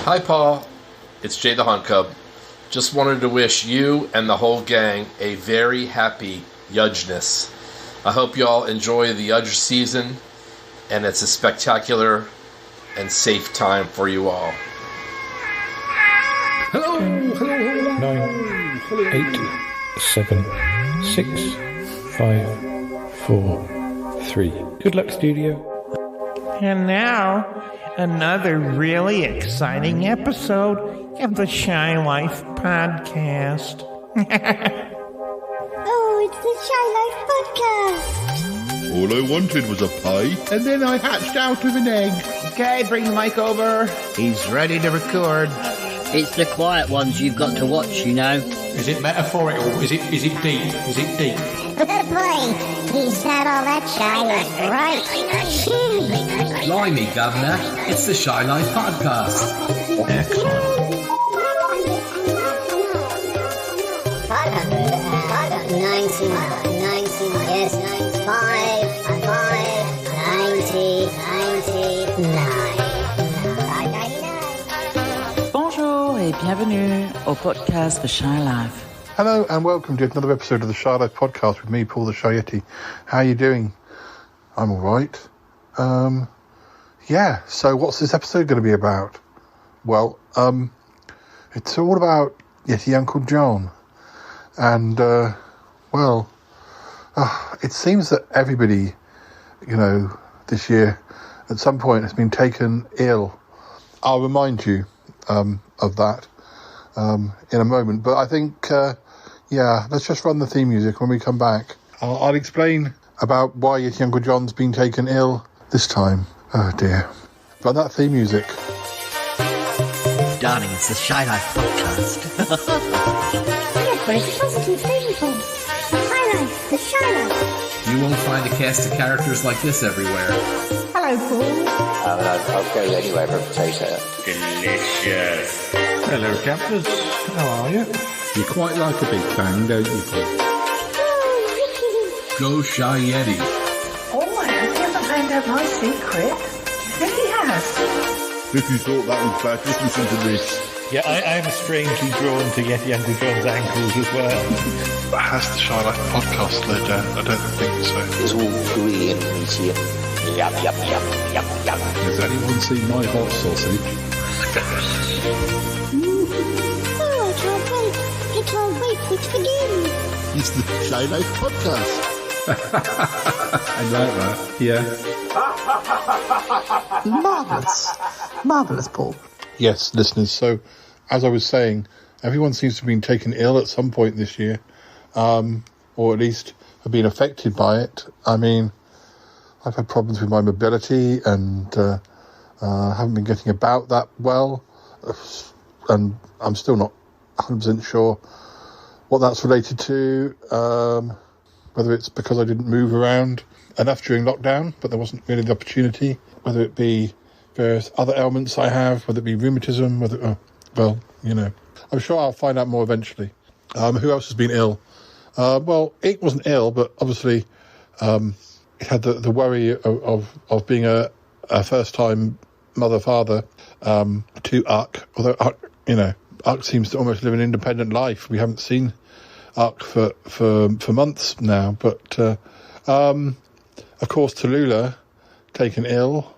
Hi, Paul. It's Jay the Hunt Cub. Just wanted to wish you and the whole gang a very happy Yudgeness. I hope you all enjoy the Yudge season, and it's a spectacular and safe time for you all. Hello. 9, 8, 7, 6, 5, 4, 3. Good luck, studio. And now, another really exciting episode of the Shy Life podcast. Oh, it's the Shy Life podcast. All I wanted was a pie, and then I hatched out of an egg. Okay, bring the mic over. He's ready to record. It's the quiet ones you've got to watch, you know. Is it metaphorical? Is it deep? Is it deep? Boy, he's had all that Shy Life right. Blimey, Governor, it's the Shy Life podcast. Excellent. 19, yes, 99. Bonjour et bienvenue au podcast The Shy Life. Hello and welcome to another episode of the Shy Life podcast with me, Paul the Shy Yeti. How are you doing? I'm alright. So what's this episode going to be about? Well, it's all about Yeti Uncle John. And, it seems that everybody, this year at some point has been taken ill. I'll remind you of that in a moment. But I think, let's just run the theme music when we come back. I'll explain about why Yeti Uncle John's been taken ill this time. Oh, dear. Run that theme music. Darling, it's the Shy Life podcast. Where's positive thinking? Shy Life, the Shy Life. You won't find a cast of characters like this everywhere. Hello, Paul. I'll go anywhere for a potato. Delicious. Hello, campers. How are you? You quite like a big bang, don't you, Paul? Go Shy Yeti. Oh, has he ever found out my secret? Yes, he has. If you thought that was bad, just listen to this. Yeah, I'm strangely drawn to Yeti Uncle John's ankles as well. But has the Shy Life podcast slowed down? I don't think so. It's all gooey and meaty. Yum. Has anyone seen my hot sausage? Oh, I can't wait for it to begin. It's the Shy Life podcast. I like that. Yeah. Marvellous, Paul. Yes, listeners. So, as I was saying, everyone seems to have been taken ill at some point this year, or at least have been affected by it. I mean, I've had problems with my mobility and haven't been getting about that well, and I'm still not 100% sure what that's related to, whether it's because I didn't move around enough during lockdown, but there wasn't really the opportunity, whether it be various other ailments I have, whether it be rheumatism, I'm sure I'll find out more eventually. Who else has been ill? It wasn't ill, but obviously it had the worry of being a first-time mother-father to Uck, although Uck seems to almost live an independent life. We haven't seen Uck for months now, but of course Tallulah taken ill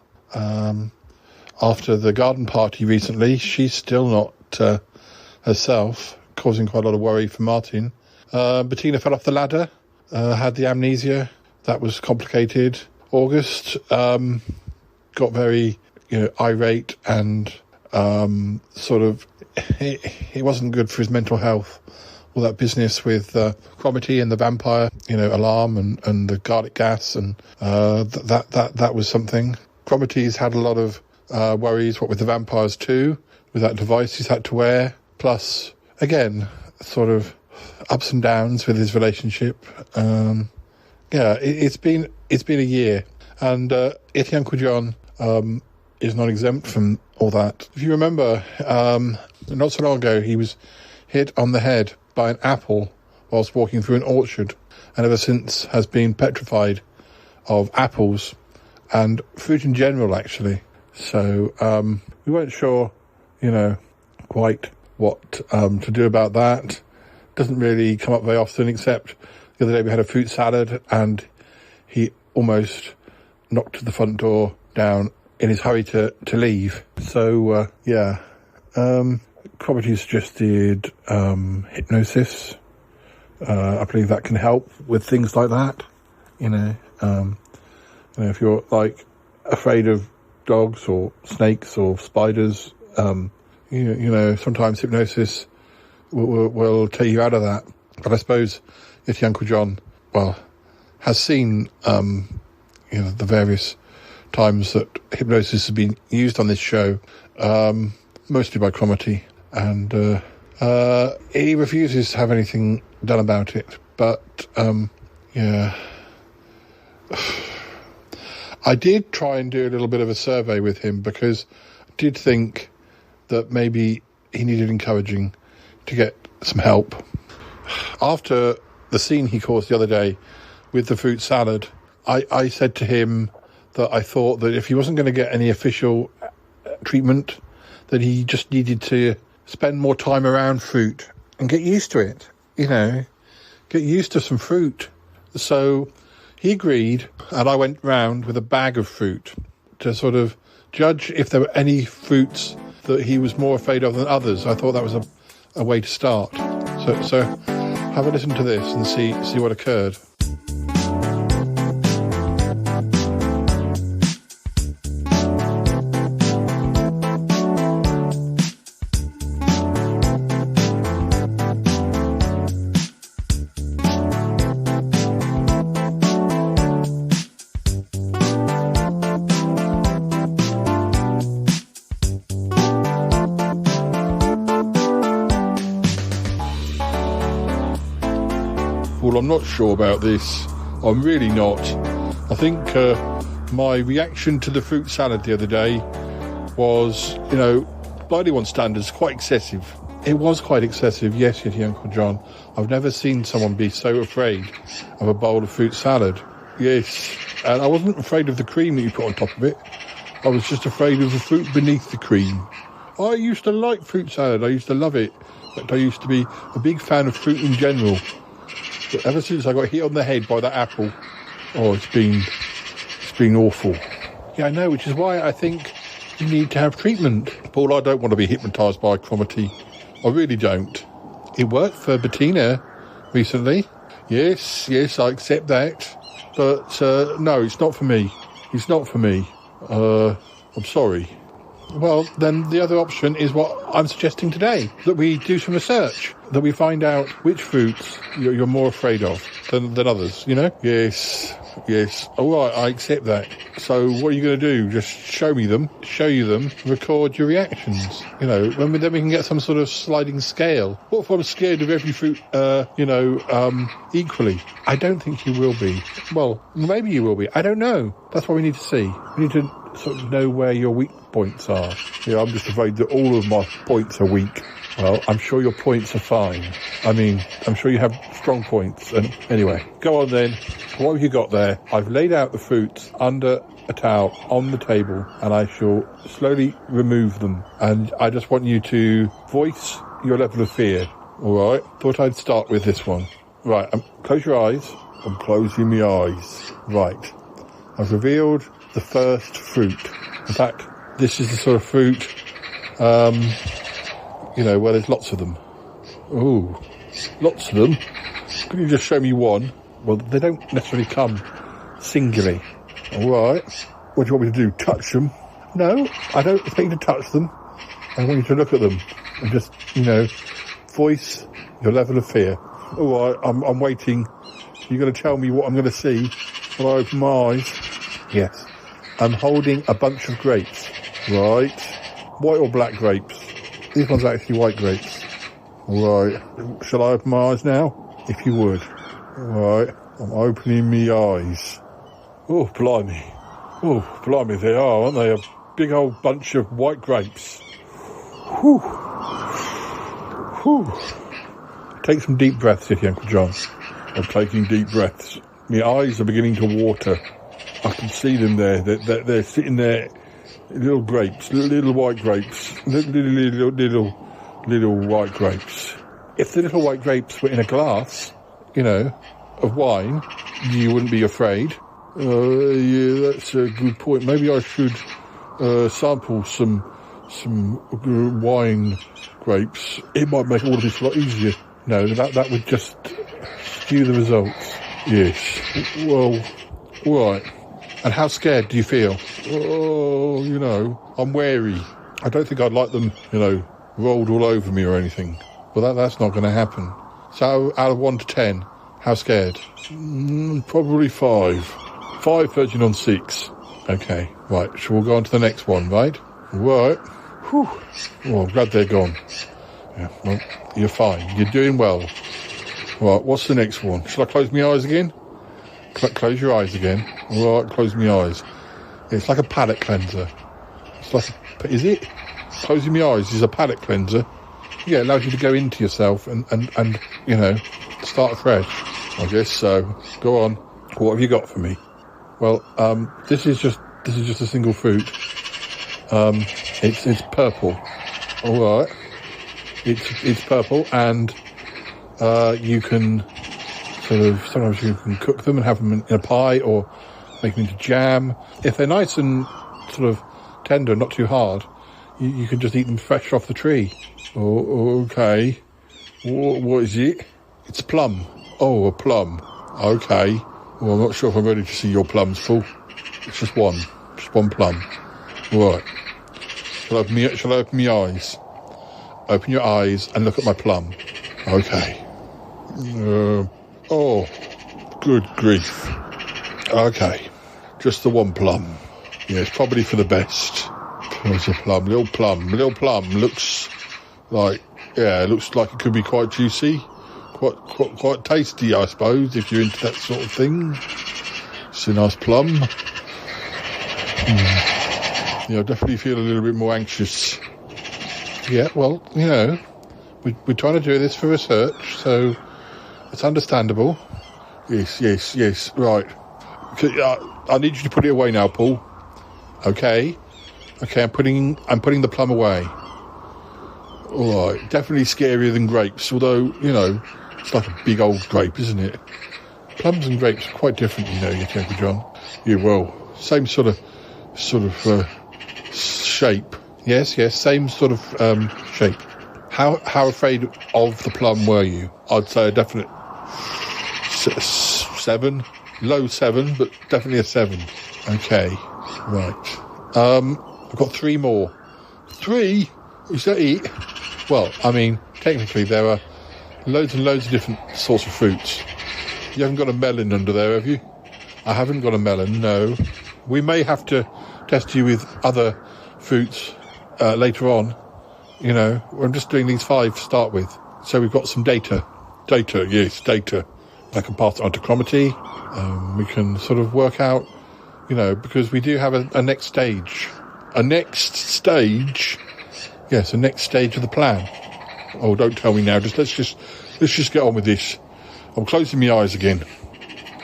after the garden party recently. She's still not herself, causing quite a lot of worry for Martin. Bettina fell off the ladder, had the amnesia. That was complicated. August got very irate and it wasn't good for his mental health. All that business with Cromitty and the vampire, alarm and the garlic gas, and that was something. Cromitty's had a lot of worries, with the vampires too, with that device he's had to wear. Plus, again, sort of ups and downs with his relationship. It's been a year, and Yeti Uncle John is not exempt from all that. If you remember, not so long ago, he was hit on the head by an apple whilst walking through an orchard, and ever since has been petrified of apples and fruit in general, actually. So we weren't sure quite what to do about that. Doesn't really come up very often, except the other day we had a fruit salad and he almost knocked the front door down in his hurry to leave. So, Cromitty suggested hypnosis. I believe that can help with things like that. If you're like afraid of dogs or snakes or spiders, sometimes hypnosis will take you out of that. But I suppose Yeti Uncle John, has seen, the various times that hypnosis has been used on this show, mostly by Cromitty, and he refuses to have anything done about it. But, I did try and do a little bit of a survey with him because I did think that maybe he needed encouraging to get some help. After the scene he caused the other day with the fruit salad, I said to him that I thought that if he wasn't going to get any official treatment, that he just needed to spend more time around fruit and get used to it, get used to some fruit. So he agreed, and I went round with a bag of fruit to sort of judge if there were any fruits that he was more afraid of than others. I thought that was a way to start. So have a listen to this and see what occurred. Well, I'm not sure about this. I'm really not. I think my reaction to the fruit salad the other day was, by anyone's standards, quite excessive. It was quite excessive, yes, Yeti Uncle John. I've never seen someone be so afraid of a bowl of fruit salad. Yes, and I wasn't afraid of the cream that you put on top of it. I was just afraid of the fruit beneath the cream. I used to like fruit salad. I used to love it. But I used to be a big fan of fruit in general. But ever since I got hit on the head by that apple, it's been awful. Yeah, I know, which is why I think you need to have treatment. Paul, I don't want to be hypnotised by Cromitty. I really don't. It worked for Bettina recently. Yes, I accept that. But, no, it's not for me. It's not for me. I'm sorry. Well, then the other option is what I'm suggesting today, that we do some research, that we find out which fruits you're more afraid of than others, Yes. All right, I accept that. So what are you going to do? Just show you them, record your reactions, then we can get some sort of sliding scale. What if I'm scared of every fruit, equally? I don't think you will be. Well, maybe you will be. I don't know. That's what we need to see. We need to sort of know where your weak points are. I'm just afraid that all of my points are weak. Well, I'm sure your points are fine. I mean, I'm sure you have strong points. And anyway, go on then. What have you got there? I've laid out the fruits under a towel on the table, and I shall slowly remove them. And I just want you to voice your level of fear. All right? Thought I'd start with this one. Right, close your eyes. I'm closing my eyes. Right. I've revealed the first fruit. In fact, this is the sort of fruit, where there's lots of them. Ooh, lots of them? Could you just show me one? Well, they don't necessarily come singly. All right. What do you want me to do? Touch them? No, I don't expect you to touch them. I want you to look at them and just, voice your level of fear. All right, I'm waiting. You're going to tell me what I'm going to see when I open my eyes? Yes. I'm holding a bunch of grapes. Right. White or black grapes? These ones are actually white grapes. All right. Shall I open my eyes now? If you would. All right. I'm opening my eyes. Oh, blimey. Oh, blimey, they are, aren't they? A big old bunch of white grapes. Whew. Whew. Take some deep breaths, Yeti Uncle John. I'm taking deep breaths. My eyes are beginning to water. I can see them there. They're sitting there Little grapes, little white grapes, little white grapes. If the little white grapes were in a glass, of wine, you wouldn't be afraid. Yeah, that's a good point. Maybe I should sample some wine grapes. It might make all of this a lot easier. No, that would just skew the results. Yes. Well, all right. And how scared do you feel? Oh, I'm wary. I don't think I'd like them, rolled all over me or anything. But that's not going to happen. So, out of 1 to 10, how scared? Probably 5. 5 verging on 6. Okay, right. Shall we go on to the next one, right? Right. Whew. Oh, I'm glad they're gone. Yeah, well, you're fine. You're doing well. Right, what's the next one? Shall I close my eyes again? Close your eyes again. All right, close my eyes. It's like a palate cleanser. It's like is it? Closing my eyes is a palate cleanser. Yeah, it allows you to go into yourself and start afresh. I guess so. Go on. What have you got for me? Well, this is just a single fruit. It's purple. All right. It's purple, and you can sometimes you can cook them and have them in a pie or make them into jam. If they're nice and sort of tender, not too hard, you can just eat them fresh off the tree. Oh, okay. What is it? It's a plum. Oh, a plum. Okay. Well, I'm not sure if I'm ready to see your plums, Paul. It's just one plum. Right. Shall I open my eyes? Open your eyes and look at my plum. Okay. Oh, good grief. Okay. Just the one plum. Yeah, it's probably for the best. There's a plum. Little plum. Looks like it could be quite juicy. Quite tasty, I suppose, if you're into that sort of thing. It's a nice plum. I definitely feel a little bit more anxious. Yeah, well, we're trying to do this for research, so it's understandable. Yes, right. I need you to put it away now, Paul. Okay, I'm putting the plum away. All right, definitely scarier than grapes, although, it's like a big old grape, isn't it? Plums and grapes are quite different, Yeti Uncle John. Yeah, well, same sort of shape. Yes, same sort of shape. How afraid of the plum were you? I'd say a definite 7, low 7, but definitely a 7. Okay, right. I've got 3 more. 3? Is that it? Well, I mean, technically there are loads and loads of different sorts of fruits. You haven't got a melon under there, have you? I haven't got a melon, no. We may have to test you with other fruits later on. I'm just doing these 5 to start with. So we've got some data. Data. I can pass it on to Cromitty. We can sort of work out, because we do have a next stage. A next stage? Yes, a next stage of the plan. Oh, don't tell me now. Let's just get on with this. I'm closing my eyes again.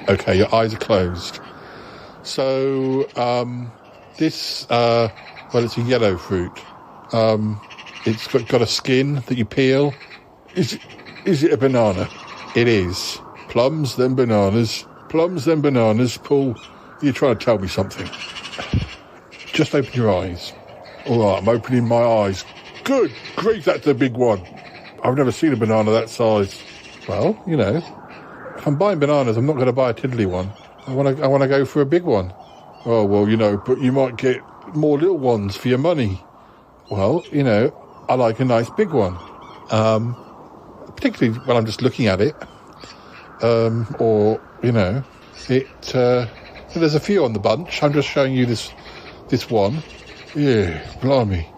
Okay, your eyes are closed. So, this, it's a yellow fruit. It's got a skin that you peel. Is it a banana? It is. Plums, then bananas. Paul, you're trying to tell me something. Just open your eyes. All right, I'm opening my eyes. Good grief, that's a big one. I've never seen a banana that size. Well, if I'm buying bananas, I'm not going to buy a tiddly one. I want to go for a big one. Oh, well, but you might get more little ones for your money. Well, I like a nice big one. Particularly when I'm just looking at it. There's a few on the bunch. I'm just showing you this one. Yeah, blimey.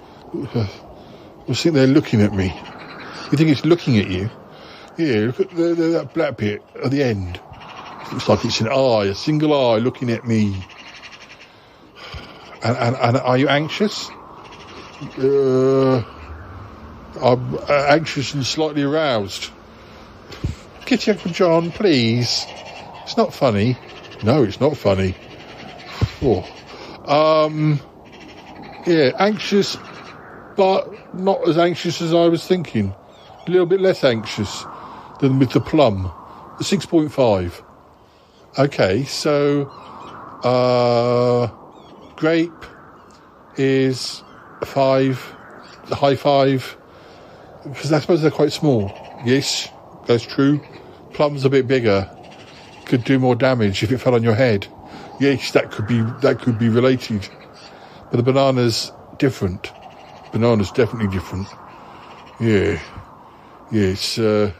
I think they're looking at me. You think it's looking at you? Yeah, look at that black bit at the end. It looks like it's an eye, a single eye looking at me. And are you anxious? I'm anxious and slightly aroused. Kitty Uncle John, please. It's not funny. No, it's not funny. Oh. Yeah, anxious, but not as anxious as I was thinking. A little bit less anxious than with the plum. 6.5. Okay, so grape is 5, the high 5, because I suppose they're quite small. Yes, that's true. Plum's a bit bigger. Could do more damage if it fell on your head. Yes, that could be related. But the banana's different. Banana's definitely different. Yeah, it's a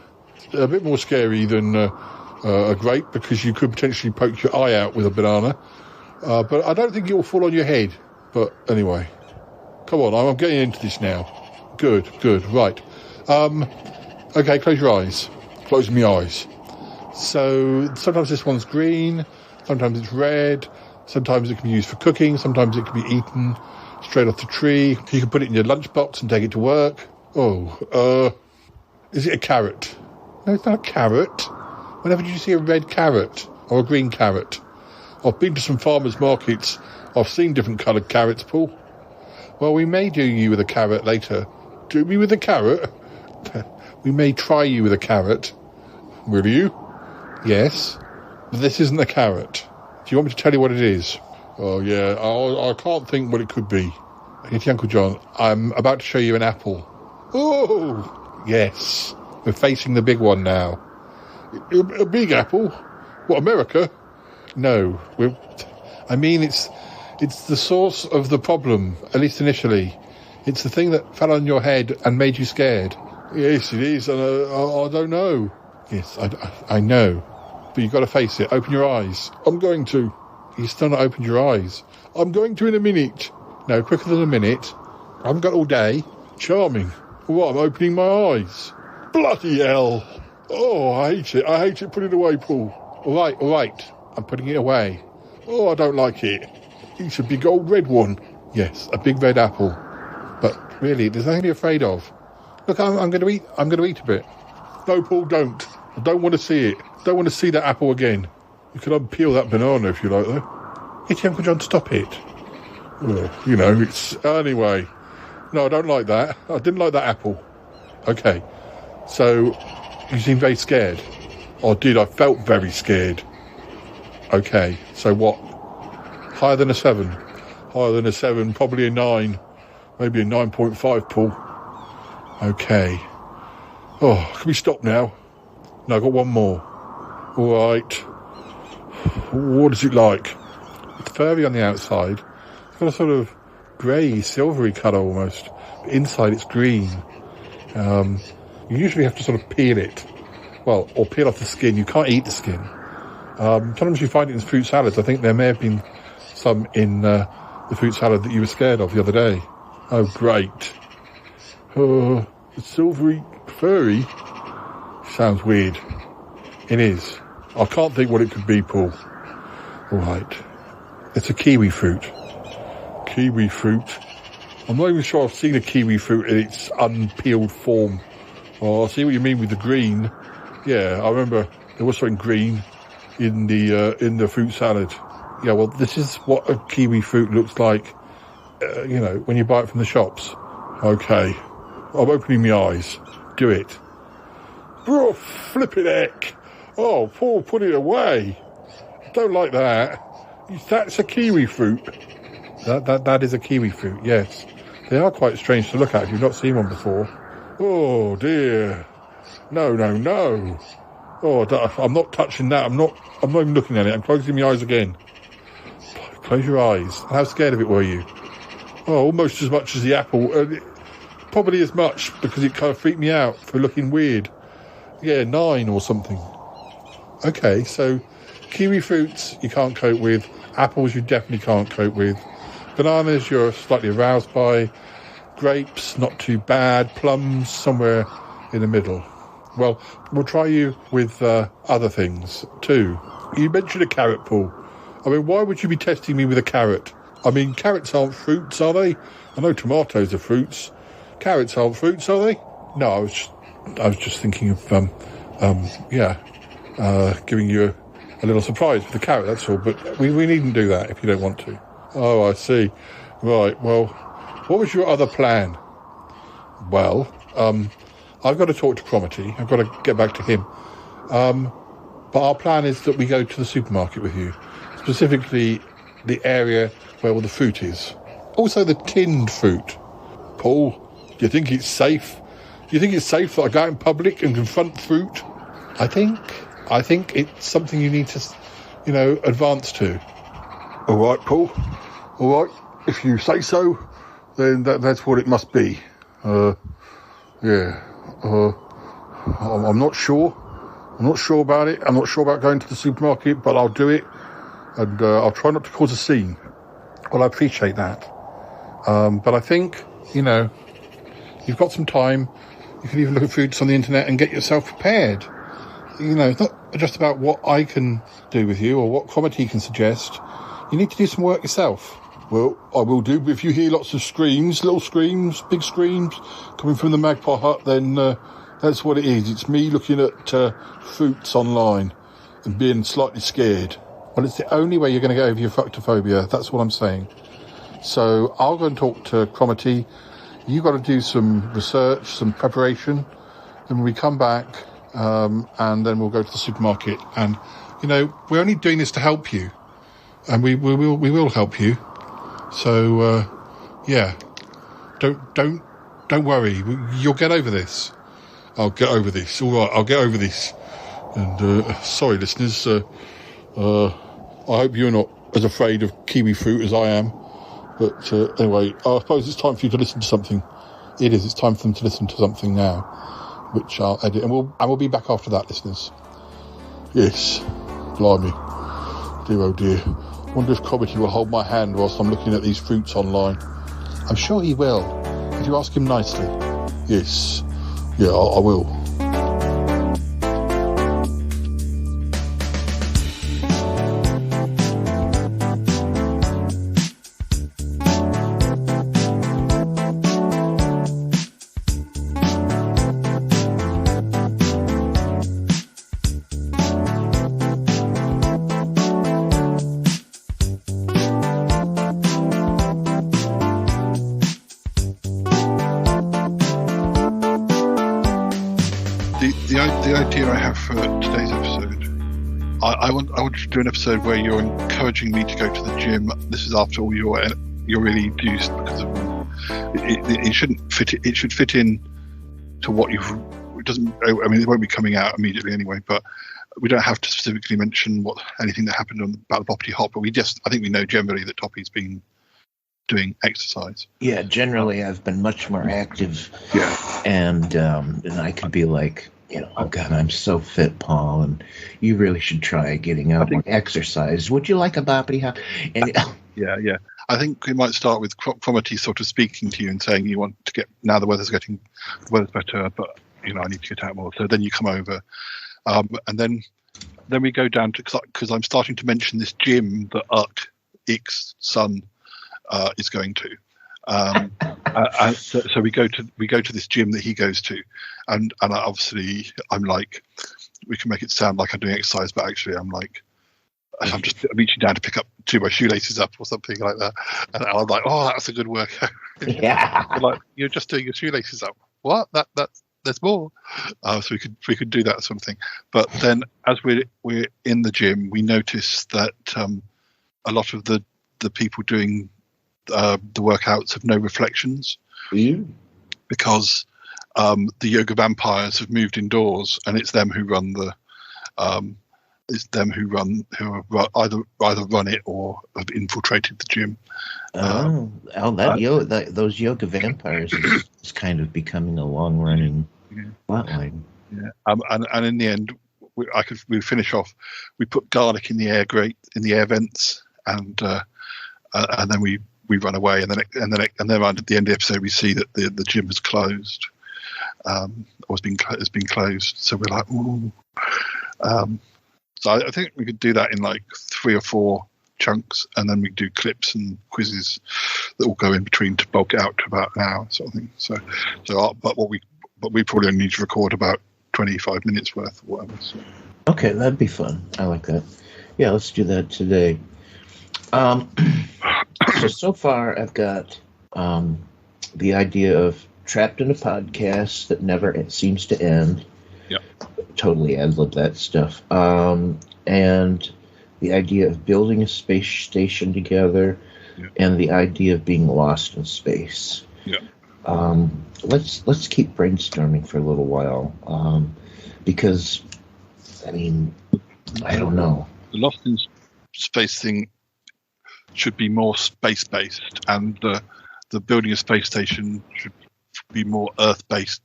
bit more scary than a grape, because you could potentially poke your eye out with a banana. But I don't think it will fall on your head. But anyway, come on, I'm getting into this now. Good, right. Okay, close your eyes. Closing my eyes. So sometimes this one's green, sometimes it's red, sometimes it can be used for cooking, sometimes it can be eaten straight off the tree. You can put it in your lunchbox and take it to work. Is it a carrot? No, it's not a carrot. Whenever did you see a red carrot or a green carrot? I've been to some farmers' markets. I've seen different coloured carrots, Paul. Well, we may do you with a carrot later. Do me with a carrot? We may try you with a carrot. Will you? Yes. But this isn't a carrot. Do you want me to tell you what it is? Oh, yeah. I can't think what it could be. Yeti Uncle John, I'm about to show you an apple. Oh, yes. We're facing the big one now. A big apple? What, America? No. It's the source of the problem, at least initially. It's the thing that fell on your head and made you scared. Yes, it is, and I don't know. Yes, I know. But you've got to face it. Open your eyes. I'm going to. You still not opened your eyes. I'm going to in a minute. No, quicker than a minute. I haven't got all day. Charming. What, I'm opening my eyes. Bloody hell. Oh, I hate it. I hate it. Put it away, Paul. All right. I'm putting it away. Oh, I don't like it. It's a big old red one. Yes, a big red apple. But really, there's nothing to be afraid of. Look, I'm going to eat a bit. No, Paul, don't. I don't want to see it. Don't want to see that apple again. You can unpeel that banana if you like, though. Yeti Uncle John, stop it. Well, it's... Anyway. No, I don't like that. I didn't like that apple. Okay. So, you seem very scared. I did. I felt very scared. Okay. So what? Higher than a 7? Higher than a 7, probably a 9. Maybe a 9.5, Paul. Okay. Oh, can we stop now? No, I've got one more. All right. What is it like? It's furry on the outside. It's got a sort of grey, silvery colour almost. But inside it's green. You usually have to sort of peel it. Well, or peel off the skin. You can't eat the skin. Sometimes you find it in fruit salads. I think there may have been some in the fruit salad that you were scared of the other day. Oh, great. Silvery, furry. Sounds weird. It is. I can't think what it could be, Paul. All right. It's a kiwi fruit. Kiwi fruit. I'm not even sure I've seen a kiwi fruit in its unpeeled form. Oh, I see what you mean with the green. Yeah, I remember there was something green in the fruit salad. Yeah, well, this is what a kiwi fruit looks like, when you buy it from the shops. Okay. I'm opening my eyes. Do it. Oh, flippin' heck. Oh, Paul, put it away. Don't like that. That's a kiwi fruit. That is a kiwi fruit, yes. They are quite strange to look at if you've not seen one before. Oh, dear. No. Oh, I'm not touching that. I'm not even looking at it. I'm closing my eyes again. Close your eyes. How scared of it were you? Oh, almost as much as the apple. Probably as much, because it kind of freaked me out for looking weird. Yeah, 9 or something. Okay, so kiwi fruits you can't cope with. Apples you definitely can't cope with. Bananas you're slightly aroused by. Grapes, not too bad. Plums, somewhere in the middle. Well, we'll try you with other things too. You mentioned a carrot, Paul. I mean, why would you be testing me with a carrot? I mean, carrots aren't fruits, are they? I know tomatoes are fruits. Carrots aren't fruits, are they? No, I was just thinking of, giving you a little surprise with the carrot, that's all. But we needn't do that if you don't want to. Oh, I see. Right, well, what was your other plan? Well, I've got to talk to Cromitty. I've got to get back to him. But our plan is that we go to the supermarket with you, specifically the area where all the fruit is. Also the tinned fruit. Paul, do you think it's safe? Do you think it's safe that I go out in public and confront fruit? I think it's something you need to, advance to. All right, Paul. All right. If you say so, then that's what it must be. I'm not sure. I'm not sure about it. I'm not sure about going to the supermarket, but I'll do it. And I'll try not to cause a scene. Well, I appreciate that. But I think, you've got some time. You can even look at foods on the internet and get yourself prepared. It's not just about what I can do with you or what Cromitty can suggest. You need to do some work yourself. Well, I will do. If you hear lots of screams, little screams, big screams, coming from the Magpie Hut, then that's what it is. It's me looking at fruits online and being slightly scared. Well, it's the only way you're going to get over your fructophobia. That's what I'm saying. So I'll go and talk to Cromitty. You've got to do some research, some preparation. Then when we come back, and then we'll go to the supermarket. And, we're only doing this to help you. And we will help you. So, don't worry. You'll get over this. I'll get over this. All right, I'll get over this. And, sorry, listeners. I hope you're not as afraid of kiwi fruit as I am. But anyway, I suppose it's time for you to listen to something. It is. It's time for them to listen to something now, which I'll edit. And we'll be back after that, listeners. Yes. Blimey. Dear, oh dear. I wonder if Cromitty will hold my hand whilst I'm looking at these fruits online. I'm sure he will, if you ask him nicely. Yes. Yeah, I will. The idea I have for today's episode, I want to do an episode where you're encouraging me to go to the gym. This is after all you're really induced because of it shouldn't fit. It should fit in to what you've. It doesn't. I mean, it won't be coming out immediately anyway. But we don't have to specifically mention anything that happened on the Battle of Boppity Hop. But I think we know generally that Toppy's been doing exercise. Yeah, generally I've been much more active. Yeah, and I could be like, oh God, I'm so fit, Paul, and you really should try getting out and exercise. Would you like a boppity hop? And yeah. I think we might start with Cromitty sort of speaking to you and saying you want to get, now the weather's better, but I need to get out more. So then you come over, and then we go down to, because I'm starting to mention this gym that Ick's son is going to. So we go to this gym that he goes to, and obviously I'm like, we can make it sound like I'm doing exercise, but actually I'm reaching down to pick up my shoelaces up or something like that, and I'm like, oh, that's a good workout. Yeah. Like, you're just doing your shoelaces up. What? There's more. So we could do that sort of thing. But then as we're in the gym, we notice that a lot of the people doing the workouts have no reflections, because the yoga vampires have moved indoors, and it's them who run who either run it or have infiltrated the gym. Those yoga vampires is kind of becoming a long running plotline. Yeah, and in the end, we finish off. We put garlic in the air grate, in the air vents, and then we run away, and then at the end of the episode, we see that the gym has closed, or has been closed. So we're like, ooh. So I think we could do that in like 3 or 4 chunks, and then we do clips and quizzes that will go in between to bulk it out to about an hour, sort of thing. But we probably only need to record about 25 minutes worth or whatever. So. Okay, that'd be fun. I like that. Yeah, let's do that today. So far I've got the idea of trapped in a podcast that never seems to end. Yep. Totally ad-lib that stuff. And the idea of building a space station together, and the idea of being lost in space. Yeah. Let's keep brainstorming for a little while, because, I mean, I don't know. The Lost in Space thing should be more space-based, and the building a space station should be more Earth-based,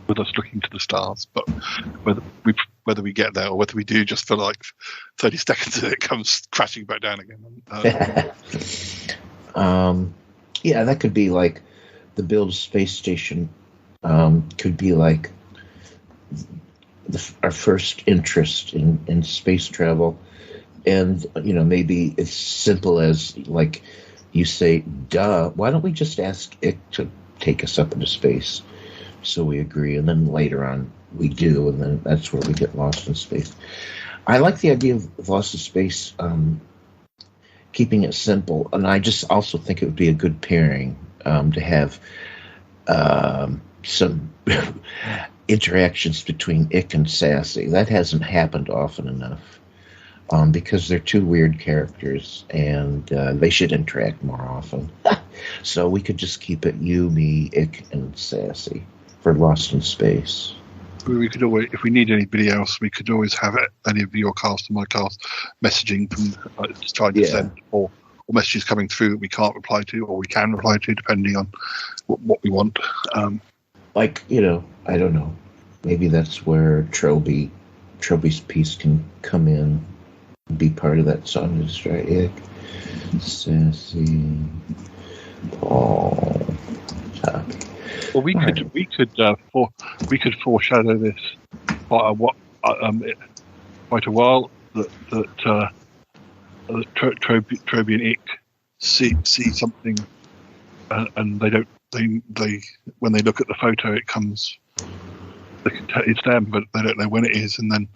with us looking to the stars. But whether we get there or whether we do just for like 30 seconds and it comes crashing back down again. Yeah, that could be like the build a space station. Could be like our first interest in space travel, and maybe it's simple as like you say, "Duh, why don't we just ask it to take us up into space?" So we agree, and then later on we do, and then that's where we get lost in space. I like the idea of lost in space, keeping it simple, and I just also think it would be a good pairing to have some interactions between Ick and Sassy. That hasn't happened often enough, because they're two weird characters, and they should interact more often. So we could just keep it you, me, Ick, and Sassy for Lost in Space. We could always, if we need anybody else, we could always have any of your cast or my cast messaging from just trying to send, or messages coming through that we can't reply to, or we can reply to, depending on what we want. I don't know. Maybe that's where Troby's piece can come in, and be part of that song. Just right, Ick, Sassy, Paul, Chuck. Well, we could foreshadow this quite a while. That Troby and Ick see something, and they when they look at the photo, it comes. It's them, but they don't know when it is, and then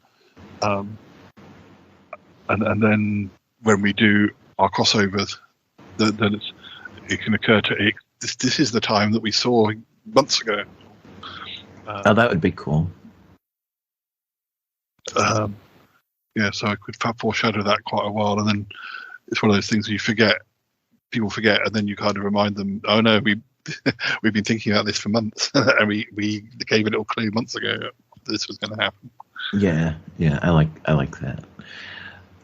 and then when we do our crossovers, then it can occur to Ick. This is the time that we saw months ago. That would be cool. So I could foreshadow that quite a while, and then it's one of those things people forget, and then you kind of remind them, oh no, we've been thinking about this for months, and we gave a little clue months ago that this was going to happen. Yeah, I like that.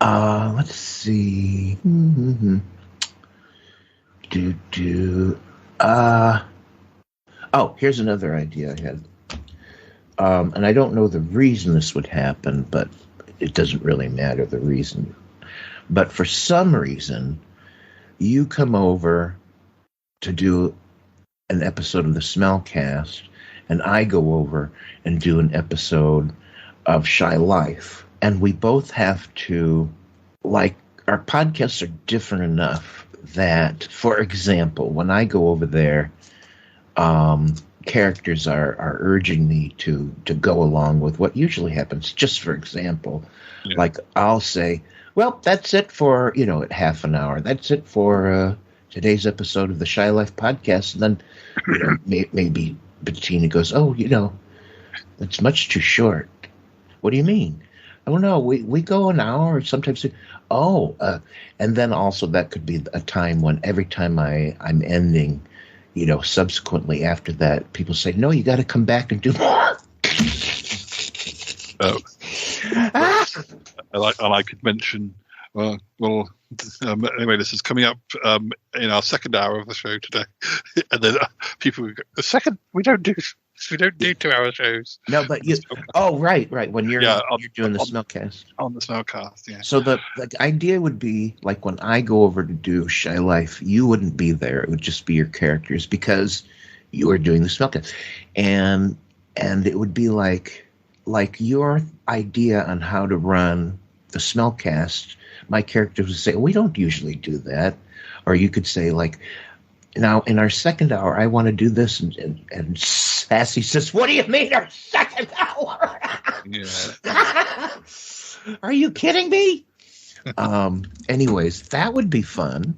Let's see. Here's another idea I had. And I don't know the reason this would happen, but it doesn't really matter the reason. But for some reason, you come over to do an episode of the Smellcast, and I go over and do an episode of Shy Life. And we both have to, our podcasts are different enough that, for example, when I go over there, characters are urging me to go along with what usually happens. Just for example, like I'll say, well, that's it for, at half an hour. That's it for today's episode of the Shy Life podcast. And then, maybe Bettina goes, oh, that's much too short. What do you mean? Oh, no, we go an hour, sometimes. And then also that could be a time when every time I'm ending, subsequently after that, people say, no, you got to come back and do more. I could mention, anyway, this is coming up in our second hour of the show today. And then people go, we don't do 2-hour shows. No, but right. When you're doing the Smellcast. On the Smellcast, yeah. So the idea would be, like, when I go over to do Shy Life, you wouldn't be there. It would just be your characters because you are doing the Smellcast. And it would be like your idea on how to run the Smellcast. My characters would say, we don't usually do that. Or you could say, like, now in our second hour, I want to do this. And Sassy says, what do you mean our second hour? Yeah. Are you kidding me? Anyways, that would be fun.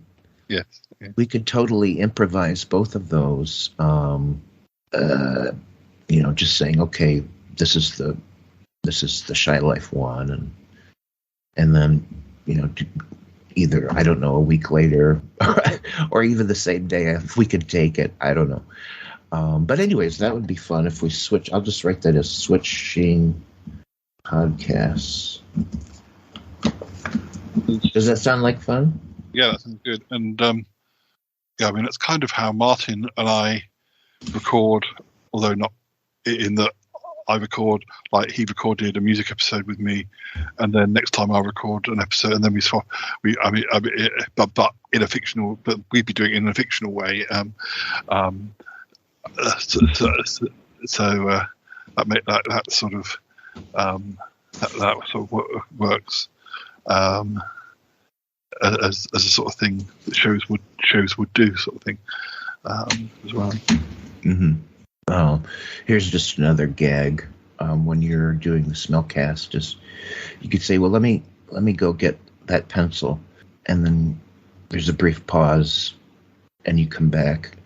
Yes. Yeah. We could totally improvise both of those. Just saying, okay, this is the Shy Life one, and then either, I don't know, a week later or even the same day if we could take it. I don't know. But anyways, that would be fun if we switch. I'll just write that as switching podcasts. Does that sound like fun? Yeah, that sounds good. And it's kind of how Martin and I record, although not in that I record, like he recorded a music episode with me, and then next time I record an episode, and then we swap. But in a fictional, but we'd be doing it in a fictional way. So that sort of works as a sort of thing that shows would do, sort of thing, as well. Mm-hmm. Oh, here's just another gag. When you're doing the smellcast, just you could say, "Well, let me go get that pencil," and then there's a brief pause, and you come back,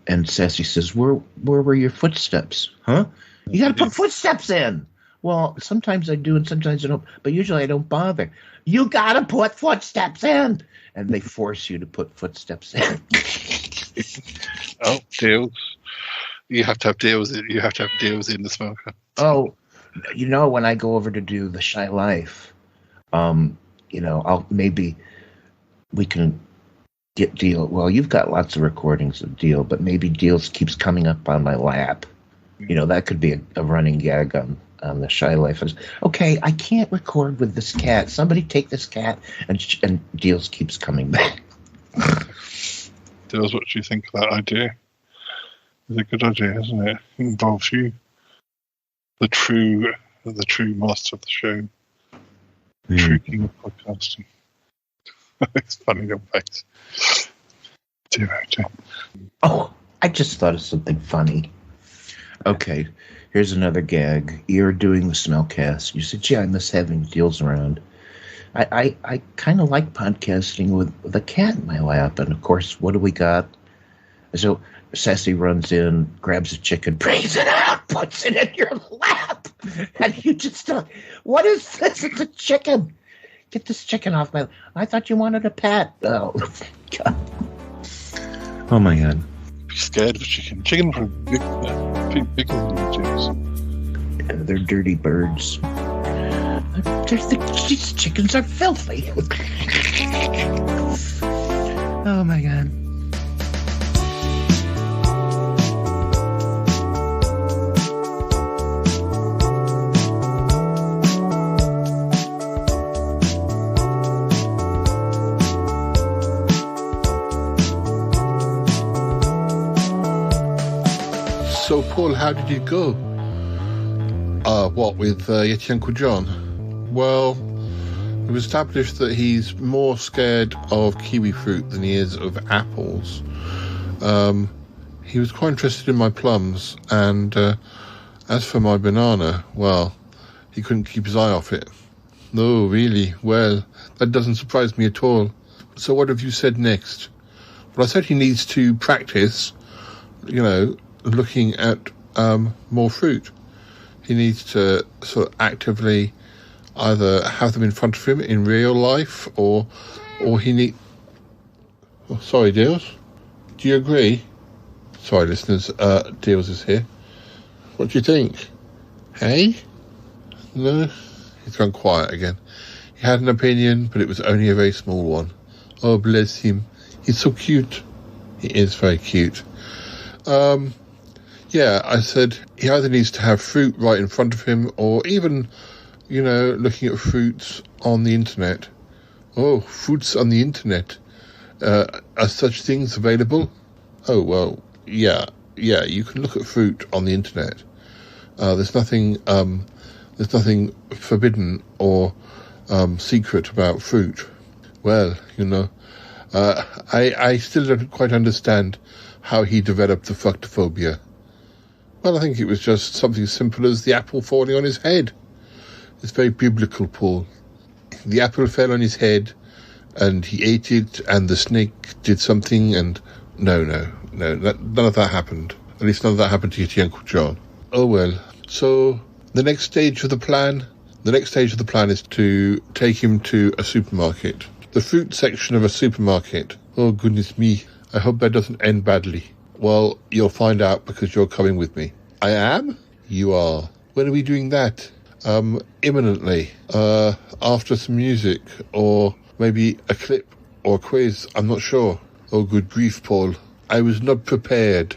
and Sassy says, "Where were your footsteps? Huh? You got to put footsteps in." Well, sometimes I do, and sometimes I don't, but usually I don't bother. You got to put footsteps in, and they force you to put footsteps in. Oh, deals. You have to have deals. You have to have deals in the smoker. Oh, when I go over to do the Shy Life, maybe we can get Deal. Well, you've got lots of recordings of Deal, but maybe Deals keeps coming up on my lap. That could be a running gag on the Shy Life. Okay, I can't record with this cat. Somebody take this cat, and Deals keeps coming back. Deals, what do you think of that idea? It's a good idea, isn't it? It involves you, the true master of the show, true king of podcasting. It's funny, your face. Dear. Oh, I just thought of something funny. Okay, here's another gag. You're doing the smellcast. You said, "Yeah, I miss having Deals around." I kind of like podcasting with a cat in my lap, and of course, what do we got? So Sassy runs in, grabs a chicken, brings it out, puts it in your lap, and you just what is this? It's a chicken. Get this chicken off my lap. I thought you wanted a pet. Oh, God. Oh, my God. Be scared of a chicken. Chickens are bigger than chickens. Yeah, they're dirty birds. These chickens are filthy. Oh, my God. So, Paul, how did it go? With Yeti Uncle John? Well, we've established that he's more scared of kiwi fruit than he is of apples. He was quite interested in my plums, and as for my banana, well, he couldn't keep his eye off it. No, really? Well, that doesn't surprise me at all. So what have you said next? Well, I said he needs to practice, looking at more fruit. He needs to sort of actively either have them in front of him in real life, or he need. Oh, sorry, Deals. Do you agree? Sorry, listeners. Deals is here. What do you think? Hey? No, he's gone quiet again. He had an opinion, but it was only a very small one. Oh, bless him. He's so cute. He is very cute. Yeah, I said he either needs to have fruit right in front of him, or even, looking at fruits on the internet. Oh, fruits on the internet. Are such things available? Oh, well, yeah, you can look at fruit on the internet. There's nothing forbidden or secret about fruit. Well, I still don't quite understand how he developed the fructophobia. Well, I think it was just something simple as the apple falling on his head. It's very biblical, Paul. The apple fell on his head, and he ate it, and the snake did something, and no, none of that happened. At least none of that happened to Yeti Uncle John. Oh well. So the next stage of the plan is to take him to a supermarket. The fruit section of a supermarket. Oh goodness me. I hope that doesn't end badly. Well, you'll find out because you're coming with me. I am? You are. When are we doing that? Imminently. After some music, or maybe a clip or a quiz. I'm not sure. Oh, good grief, Paul. I was not prepared.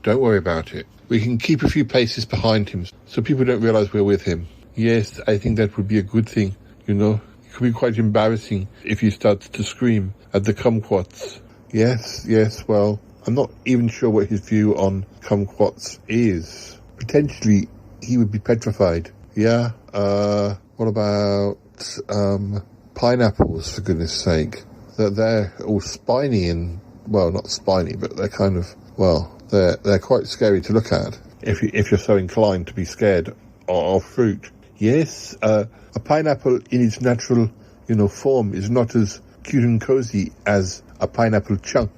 Don't worry about it. We can keep a few paces behind him so people don't realize we're with him. Yes, I think that would be a good thing. You know, it could be quite embarrassing if he starts to scream at the kumquats. Yes, well, I'm not even sure what his view on kumquats is. Potentially, he would be petrified. Yeah, what about, pineapples, for goodness sake? They're all spiny and, well, not spiny, but they're kind of, well, they're quite scary to look at if you're so inclined to be scared of fruit. Yes, a pineapple in its natural, form is not as cute and cozy as a pineapple chunk.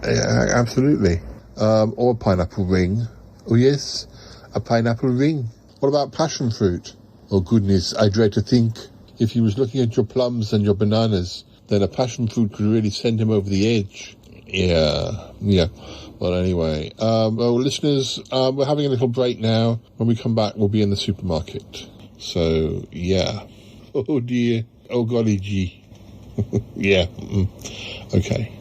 Absolutely. Or a pineapple ring. Oh yes, a pineapple ring. What about passion fruit? Oh goodness, I dread to think if he was looking at your plums and your bananas, then a passion fruit could really send him over the edge. Yeah. Well, anyway, listeners, we're having a little break now. When we come back, we'll be in the supermarket. So, yeah. Oh dear. Oh golly gee. Yeah. Okay.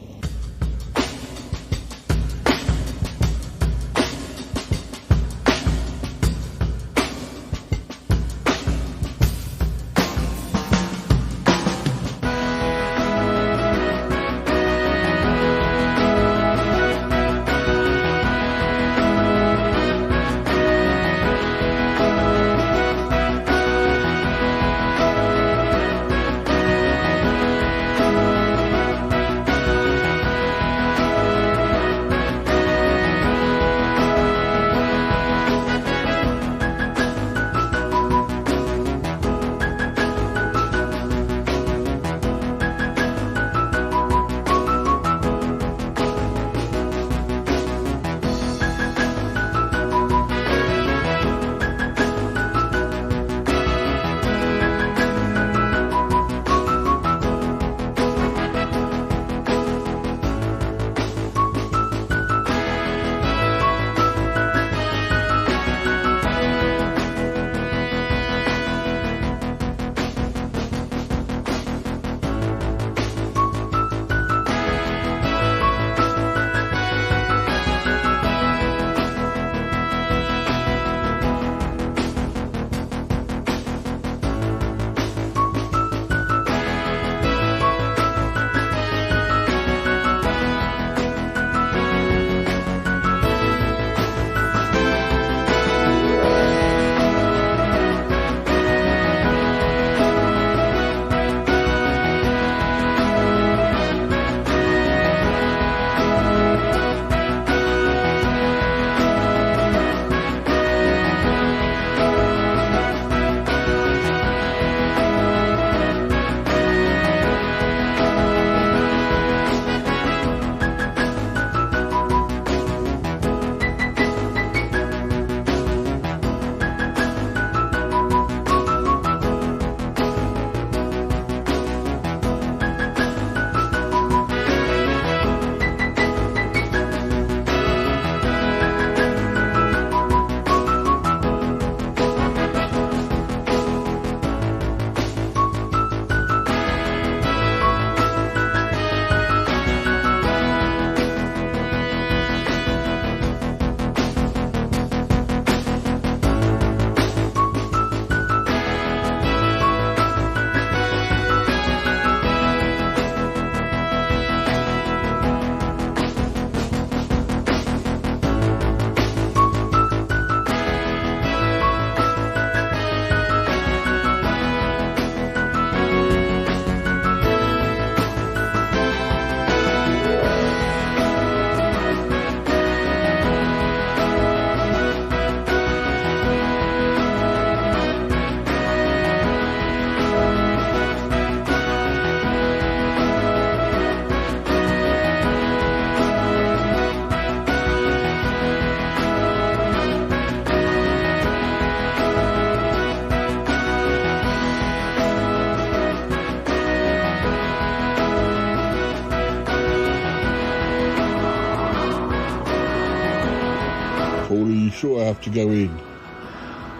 Paul, are you sure I have to go in?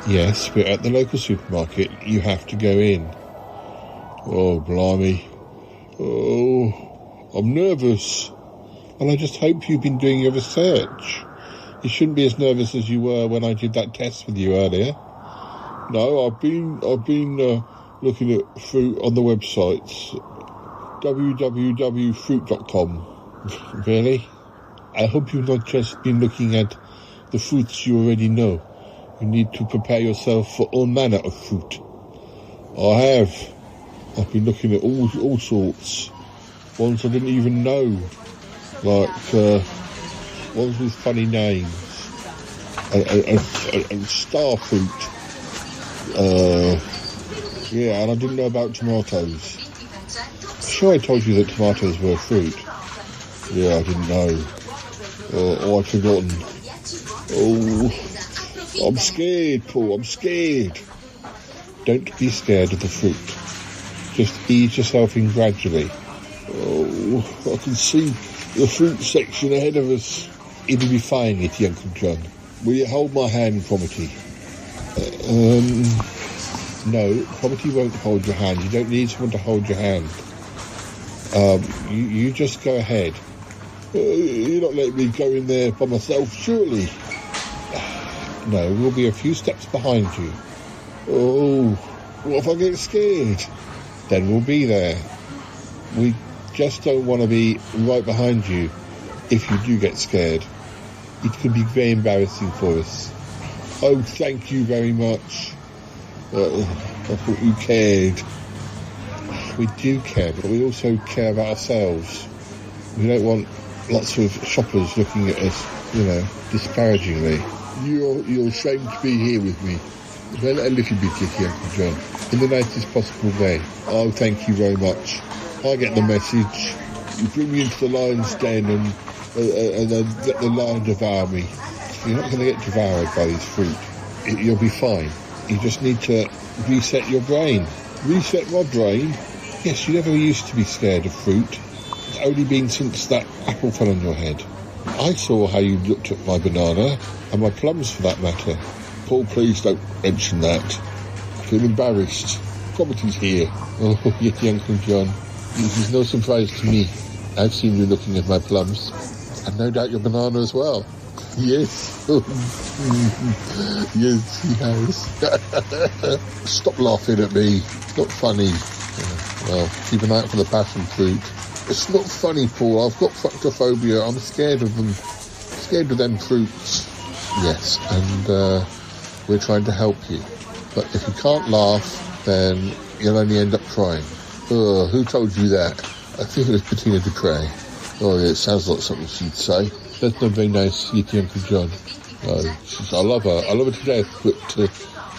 Yes, but at the local supermarket, you have to go in. Oh, blimey. Oh, I'm nervous. And I just hope you've been doing your research. You shouldn't be as nervous as you were when I did that test with you earlier. No, I've been looking at fruit on the websites. www.fruit.com. Really? I hope you've not just been looking at the fruits you already know. You need to prepare yourself for all manner of fruit. I have. I've been looking at all sorts. Ones I didn't even know. Like, ones with funny names. And star fruit. Yeah, and I didn't know about tomatoes. Sure, I told you that tomatoes were a fruit. Yeah, I didn't know. Oh, I'd forgotten. Oh, I'm scared, Paul, I'm scared. Don't be scared of the fruit. Just ease yourself in gradually. Oh, I can see the fruit section ahead of us. It'll be fine, Yeti, Uncle John. Will you hold my hand, Cromitty? No, Cromitty won't hold your hand. You don't need someone to hold your hand. You just go ahead. You're not letting me go in there by myself, surely? No, we'll be a few steps behind you. Oh, what if I get scared? Then we'll be there. We just don't want to be right behind you if you do get scared. It can be very embarrassing for us. Oh, thank you very much. I thought you cared. We do care, but we also care about ourselves. We don't want lots of shoppers looking at us, disparagingly. You're ashamed to be here with me. Well, a little bit, Yeti, Uncle John. In the nicest possible way. Oh, thank you very much. I get the message. You bring me into the lion's den and then let the lion devour me. You're not going to get devoured by this fruit. You'll be fine. You just need to reset your brain. Reset my brain? Yes, you never used to be scared of fruit. It's only been since that apple fell on your head. I saw how you looked at my banana, and my plums for that matter. Paul, please don't mention that. I feel embarrassed. Cromitty's here. Oh, Yeti, Uncle John. This is no surprise to me. I've seen you looking at my plums, and no doubt your banana as well. Yes. Yes, he has. Stop laughing at me. It's not funny. Well, keep an eye out for the passion fruit. It's not funny, Paul. I've got fructophobia. I'm scared of them. Scared of them fruits. Yes, and we're trying to help you. But if you can't laugh, then you'll only end up crying. Who told you that? I think it was Bettina Dupre. Oh, yeah, it sounds like something she'd say. That's not very nice, Yeti, Uncle John. I love her. I love her to death, but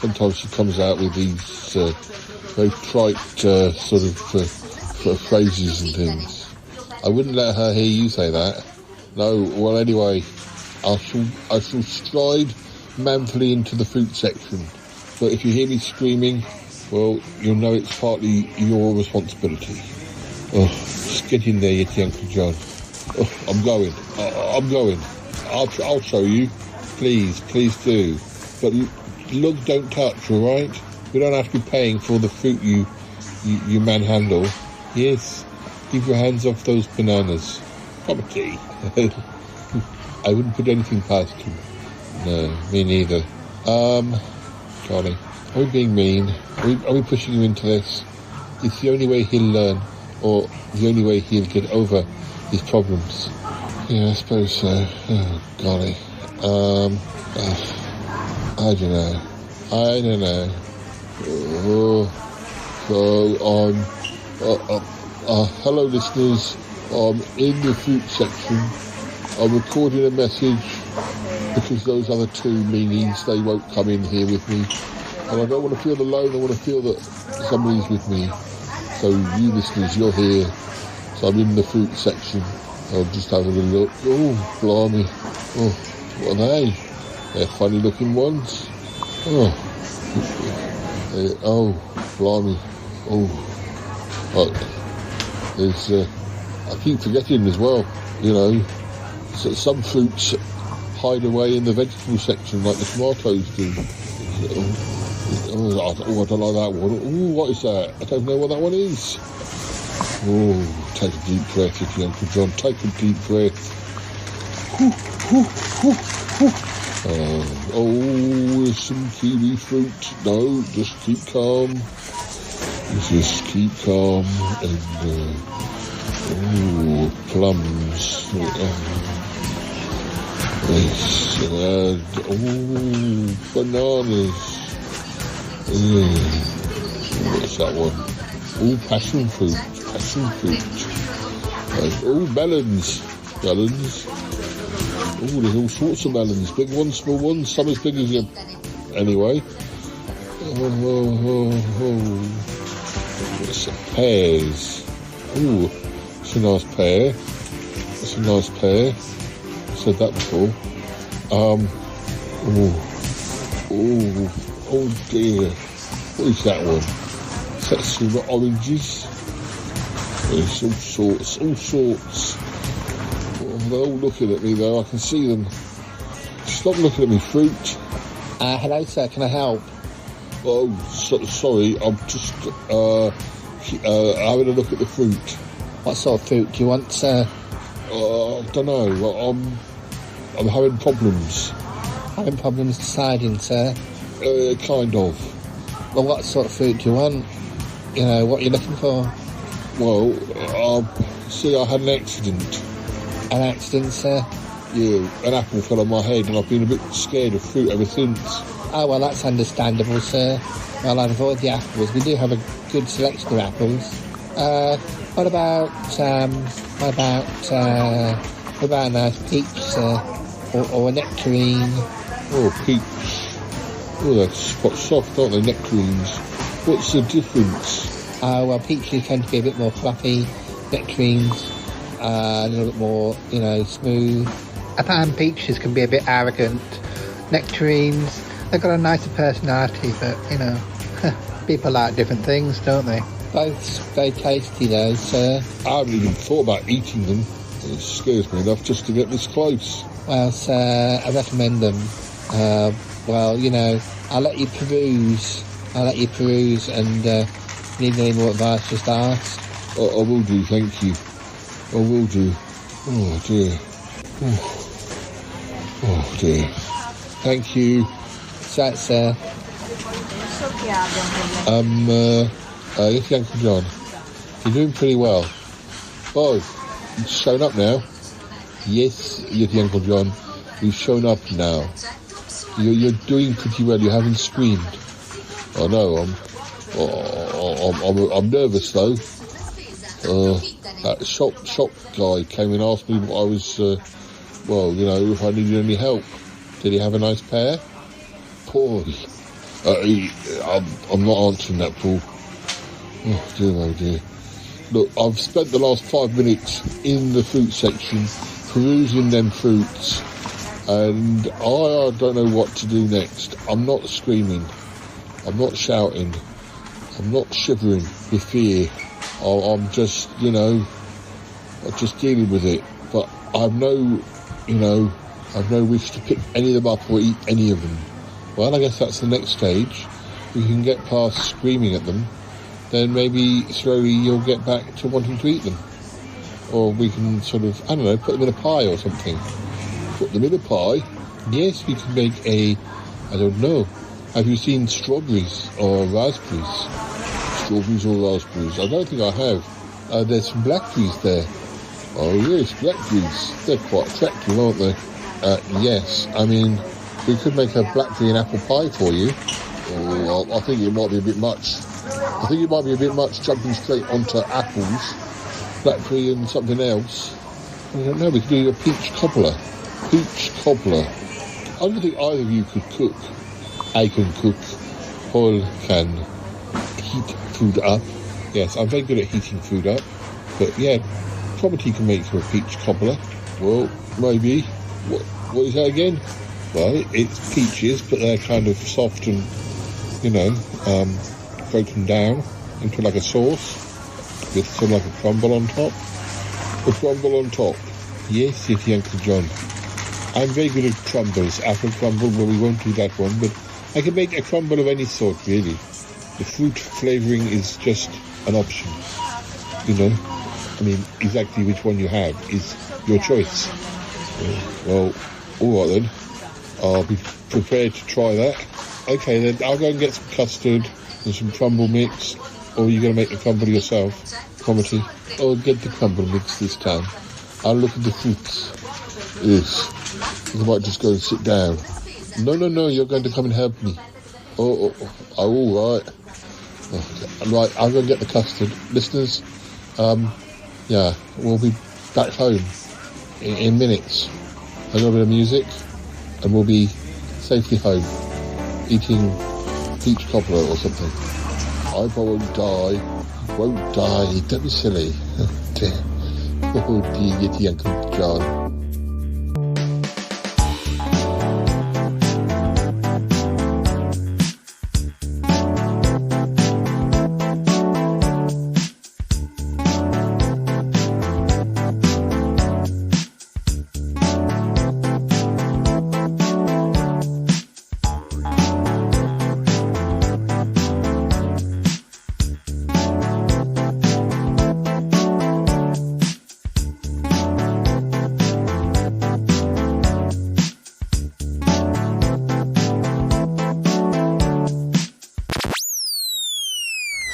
sometimes she comes out with these very trite sort of phrases and things. I wouldn't let her hear you say that. No, well, anyway, I shall stride manfully into the fruit section. But if you hear me screaming, well, you'll know it's partly your responsibility. Oh, just get in there, Yeti, Uncle John. Oh, I'm going. I'll show you. Please do. But look, don't touch, all right? We don't have to be paying for the fruit you manhandle. Yes, keep your hands off those bananas. Cromitty. I wouldn't put anything past him. No, me neither. Charlie, are we being mean? Are we pushing him into this? It's the only way he'll learn, or the only way he'll get over his problems. Yeah, I suppose so. Oh, golly. I don't know. Hello listeners, I'm in the fruit section. I'm recording a message because those other two meanies, they won't come in here with me. And I don't want to feel alone, I want to feel that somebody's with me. So you listeners, you're here. So I'm in the fruit section. I'll just have a little look. Oh, blimey. Oh, what are they? They're funny looking ones. Oh, blimey. Oh, there's, I keep forgetting as well, so some fruits hide away in the vegetable section like the tomatoes do. I don't like that one. Oh, what is that? I don't know what that one is. Oh, take a deep breath, if you Uncle John. Take a deep breath. There's some kiwi fruit. No, just keep calm. Just keep calm. And, plums. Bananas. What's that one? Passion fruit. Melons. There's all sorts of melons. Big ones, small ones, some as big as you. Anyway. It's pears. It's a nice pear. I've said that before. Oh dear. What is that one? Is that silver oranges? There's all sorts. They're all looking at me though, I can see them. Stop looking at me, fruit. Hello sir, can I help? Oh, sorry, I'm just having a look at the fruit. What sort of fruit do you want, sir? I don't know, I'm having problems. Having problems deciding, sir? Kind of. Well, what sort of fruit do you want? You know, what are you looking for? Well, see, I had an accident. An accident, sir? Yeah, an apple fell on my head and I've been a bit scared of fruit ever since. Oh, well, that's understandable, sir. Well, I'd avoid the apples. We do have a good selection of apples. What about a nice peach, sir? Or a nectarine? Oh, peach. Oh, that's quite soft, aren't they, nectarines? What's the difference? Well, peaches tend to be a bit more fluffy. Nectarines, a little bit more, smooth. And peaches can be a bit arrogant. Nectarines, they've got a nicer personality, but, people like different things, don't they? Both very tasty, though, sir. I haven't even thought about eating them. It scares me enough just to get this close. Well, sir, I recommend them. I'll let you peruse. And if you need any more advice, just ask. I will do, thank you. I will do. Oh, dear. Oh, dear. Thank you. That's sir. Yes, Uncle John. You're doing pretty well. Oh, you've shown up now. Yes, Uncle John. You've shown up now. You're doing pretty well. You haven't screamed. I know. I'm nervous though. That shop guy came and asked me what I was. If I needed any help. Did he have a nice pair? Boy, I'm not answering that, Paul. Oh dear. Look, I've spent the last 5 minutes in the fruit section, perusing them fruits, and I don't know what to do next. I'm not screaming. I'm not shouting. I'm not shivering with fear. I'm just, I'm just dealing with it. But I've no wish to pick any of them up or eat any of them. Well, I guess that's the next stage. We can get past screaming at them, then maybe slowly you'll get back to wanting to eat them. Or we can sort of, put them in a pie or something. Put them in a pie? Yes, we can make I don't know. Have you seen strawberries or raspberries? Strawberries or raspberries? I don't think I have. There's some blackberries there. Oh yes, blackberries. They're quite attractive, aren't they? Yes, we could make a blackberry and apple pie for you. Oh, I think it might be a bit much. I think it might be a bit much jumping straight onto apples, blackberry and something else. I don't know, we could do a peach cobbler. Peach cobbler. I don't think either of you could cook. I can cook. Paul can heat food up. Yes, I'm very good at heating food up. But yeah, probably can make for a peach cobbler. Well, maybe. What is that again? Well, it's peaches, but they're kind of soft and, broken down into like a sauce with sort of like a crumble on top. A crumble on top. Yes, Yeti Uncle John. I'm very good at crumbles. Apple crumble, well, we won't do that one, but I can make a crumble of any sort, really. The fruit flavouring is just an option, you know. I mean, exactly which one you have is your choice. Well, all right then. I'll be prepared to try that. Okay, then I'll go and get some custard and some crumble mix. Or are you going to make the crumble yourself, Cromitty? I'll get the crumble mix this time. I'll look at the fruits. Yes. I might just go and sit down. No, you're going to come and help me. Oh, all right. Right, I'll go and get the custard. Listeners, yeah, we'll be back home in minutes. A little bit of music, and we'll be safely home, eating peach cobbler or something. I won't die. Don't be silly. Dear. Oh dear, Yeti Uncle John.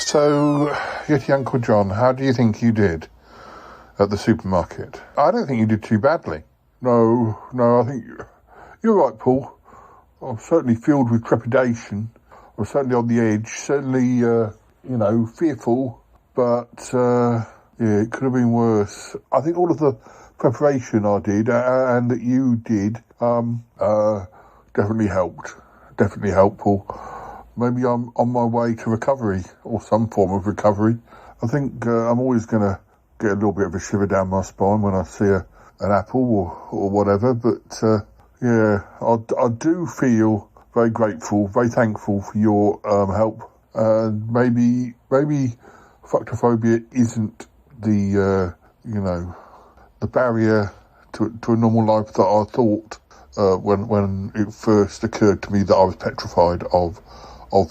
So, Yeti Uncle John, how do you think you did at the supermarket? I don't think you did too badly. No, I think you're right, Paul. I'm certainly filled with trepidation. I'm certainly on the edge, certainly, fearful, but, it could have been worse. I think all of the preparation I did and that you did definitely helped. Definitely helped, Paul. Maybe I'm on my way to recovery or some form of recovery. I think I'm always going to get a little bit of a shiver down my spine when I see an apple or whatever. But, I do feel very grateful, very thankful for your help. Maybe fructophobia isn't the barrier to a normal life that I thought when it first occurred to me that I was petrified of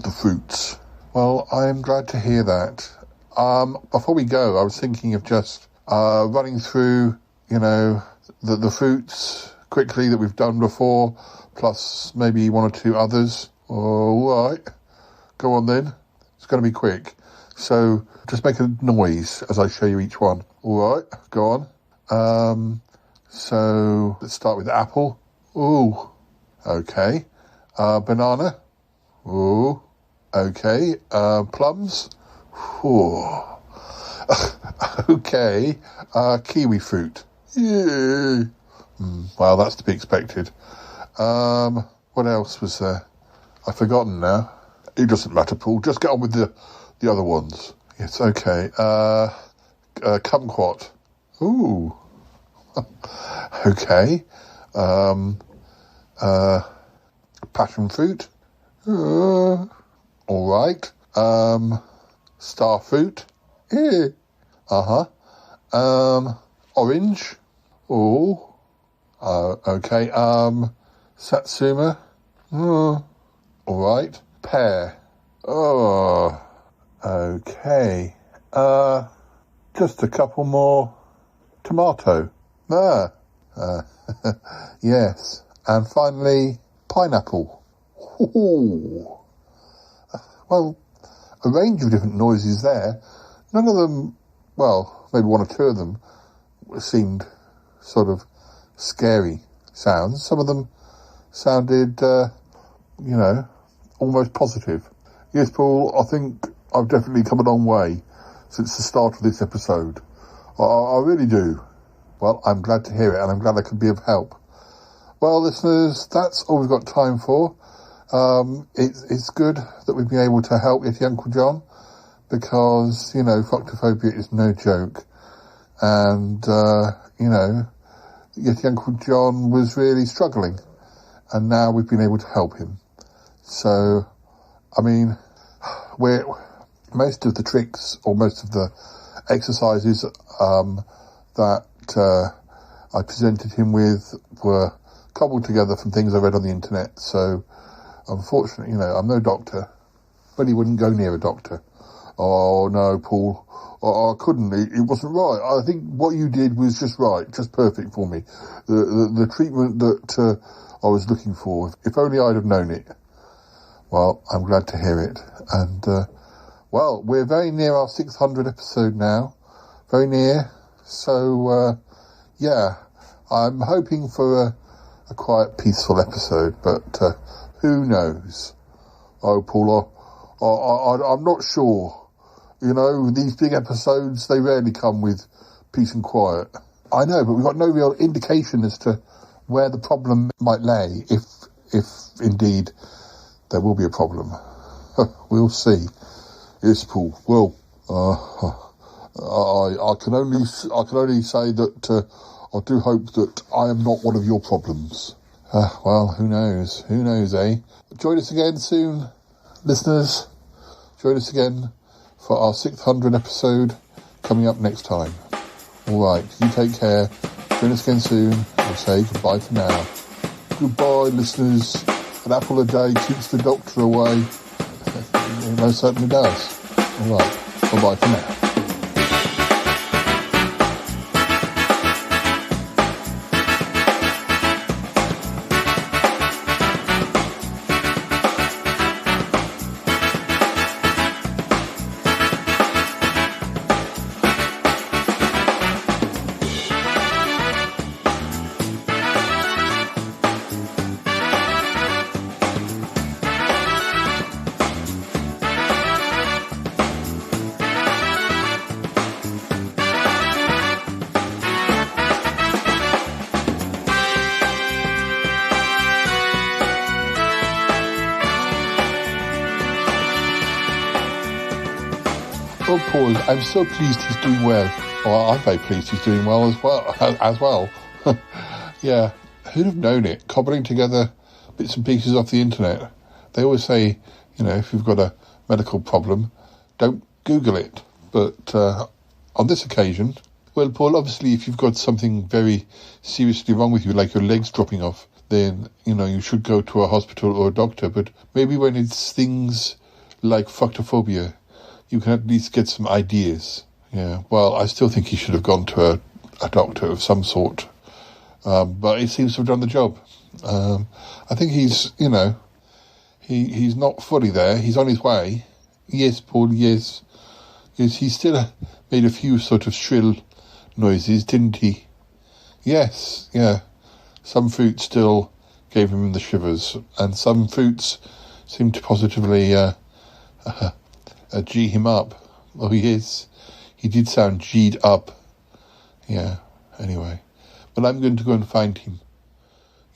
the fruits. Well, I am glad to hear that. Before we go, I was thinking of just running through, the fruits quickly that we've done before, plus maybe one or two others. All right. Go on then. It's going to be quick. So just make a noise as I show you each one. All right. Go on. So let's start with apple. Ooh. Okay. Banana. Ooh, okay. Plums. Ooh. Okay. Kiwi fruit. Yeah. Well, that's to be expected. What else was there? I've forgotten now. It doesn't matter, Paul. Just get on with the other ones. Yes, okay. Kumquat. Ooh. Okay. Passion fruit. All right. Star fruit. Yeah. Orange. Oh. Okay. Satsuma. All right. Pear. Oh. Okay. Just a couple more. Tomato. Yes. And finally, pineapple. Ooh. Well, a range of different noises there. None of them, well, maybe one or two of them seemed sort of scary sounds. Some of them sounded, almost positive. Yes, Paul, I think I've definitely come a long way since the start of this episode. I really do. Well, I'm glad to hear it, and I'm glad I could be of help. Well, listeners, that's all we've got time for. It's good that we've been able to help Yeti Uncle John because, fructophobia is no joke. And, Yeti Uncle John was really struggling. And now we've been able to help him. So, I mean, most of the tricks or most of the exercises that I presented him with were cobbled together from things I read on the internet. So, unfortunately, I'm no doctor, but he wouldn't go near a doctor. Oh, no, Paul. I couldn't. It wasn't right. I think what you did was just right, just perfect for me. The treatment that I was looking for. If only I'd have known it. Well, I'm glad to hear it. And, well, we're very near our 600 episode now. Very near. So, yeah, I'm hoping for a quiet, peaceful episode, but who knows? Oh, Paul, I'm not sure. These big episodes, they rarely come with peace and quiet. I know, but we've got no real indication as to where the problem might lay, if indeed there will be a problem. We'll see. Yes, Paul. Well, I can only say that I do hope that I am not one of your problems. Well, who knows? Who knows, eh? Join us again soon, listeners. Join us again for our 600 episode coming up next time. All right, you take care. Join us again soon. We'll say goodbye for now. Goodbye, listeners. An apple a day keeps the doctor away. It most certainly does. All right, bye-bye for now. Oh, Paul, I'm so pleased he's doing well. Well, I'm very pleased he's doing well as well. Yeah, who'd have known it? Cobbling together bits and pieces off the internet. They always say, if you've got a medical problem, don't Google it. But on this occasion, well, Paul, obviously, if you've got something very seriously wrong with you, like your legs dropping off, then, you should go to a hospital or a doctor. But maybe when it's things like fuctophobia, you can at least get some ideas. Yeah, well, I still think he should have gone to a doctor of some sort. But he seems to have done the job. I think he's, he's not fully there. He's on his way. Yes, Paul, yes. Yes, he still made a few sort of shrill noises, didn't he? Yes, yeah. Some fruits still gave him the shivers, and some fruits seemed to positively G him up. Oh, yes. He did sound G'd up. Yeah, anyway. Well, I'm going to go and find him.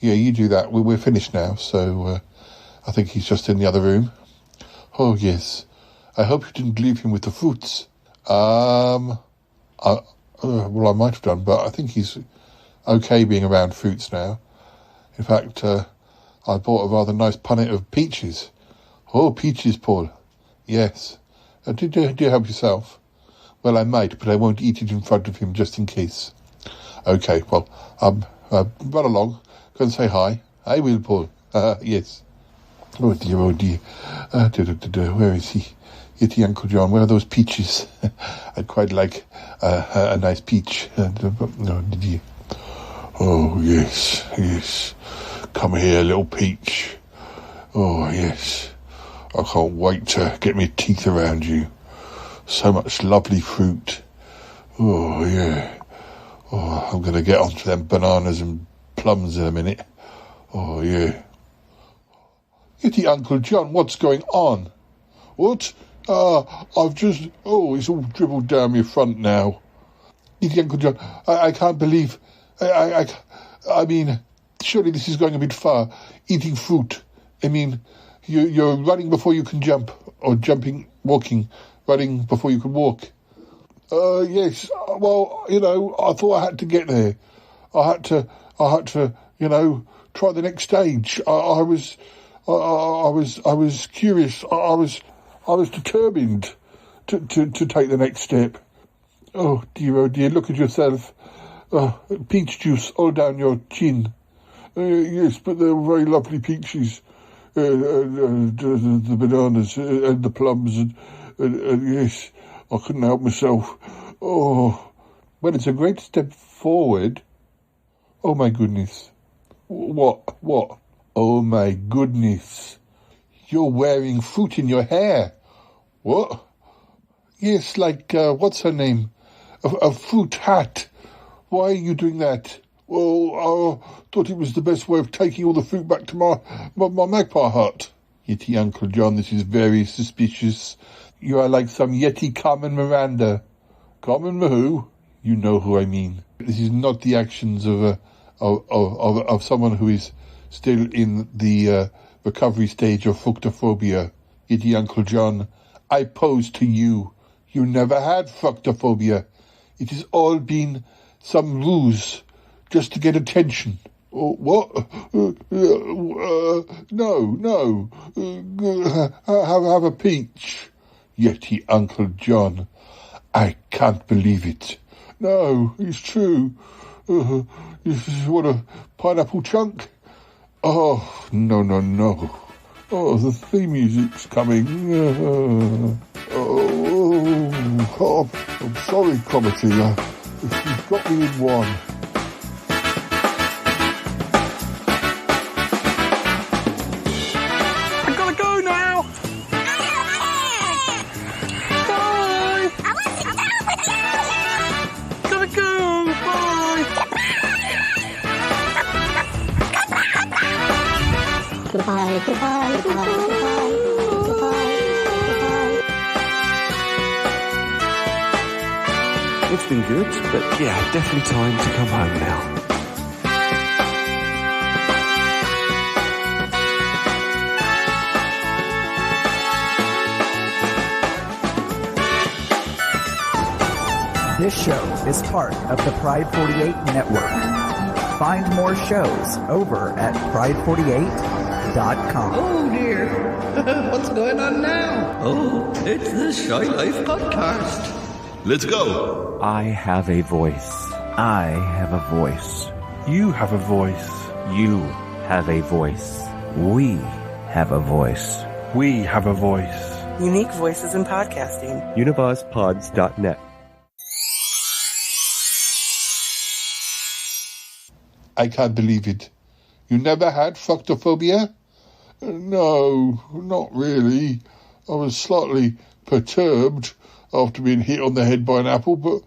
Yeah, you do that. We're finished now, so I think he's just in the other room. Oh, yes. I hope you didn't leave him with the fruits. Well, I might have done, but I think he's okay being around fruits now. In fact, I bought a rather nice punnet of peaches. Oh, peaches, Paul. Yes. Do you help yourself? Well, I might, but I won't eat it in front of him just in case. Okay, well, run along. Go and say hi. I will, Paul. Yes. Oh dear, oh dear. Where is he? Yeti, Uncle John, where are those peaches? I'd quite like a nice peach. No, did you? Oh, yes, yes. Come here, little peach. Oh, yes. I can't wait to get my teeth around you. So much lovely fruit. Oh, yeah. Oh, I'm going to get onto them bananas and plums in a minute. Oh, yeah. Yeti, Uncle John, what's going on? What? I've just... Oh, it's all dribbled down my front now. Yeti, Uncle John, I can't believe... I mean, surely this is going a bit far. Eating fruit. I mean, you're running before you can jump. Or walking, running before you can walk. Yes. Well, I thought I had to get there. I had to, try the next stage. I was curious. I was determined to take the next step. Oh dear, look at yourself. Peach juice all down your chin. Yes, but they were very lovely peaches. The bananas and the plums and yes, I couldn't help myself. Oh, well, it's a great step forward. Oh, my goodness. What? Oh, my goodness. You're wearing fruit in your hair. What? Yes, like, what's her name? A fruit hat. Why are you doing that? Well, I thought it was the best way of taking all the fruit back to my magpie hut. Yeti, Uncle John, this is very suspicious. You are like some Yeti Carmen Miranda. Carmen who? You know who I mean. This is not the actions of someone who is still in the recovery stage of fructophobia. Yeti, Uncle John, I pose to you. You never had fructophobia. It has all been some ruse just to get attention. What? No. Have a peach. Yeti, Uncle John. I can't believe it. No, it's true. You want a pineapple chunk? Oh, no. Oh, the theme music's coming. I'm sorry, Cromitty. You've got me in one. I've got to go now. Bye. Gotta go. Bye. Goodbye. It's been good, but yeah, definitely time to come home now. This show is part of the Pride 48 network. Find more shows over at pride48.com. Oh dear, what's going on now? Oh, it's the Shy Life Podcast. Let's go. I have a voice. I have a voice. You have a voice. You have a voice. We have a voice. We have a voice. Unique voices in podcasting. UnivazPods.net. I can't believe it. You never had fructophobia? No, not really. I was slightly perturbed after being hit on the head by an apple, but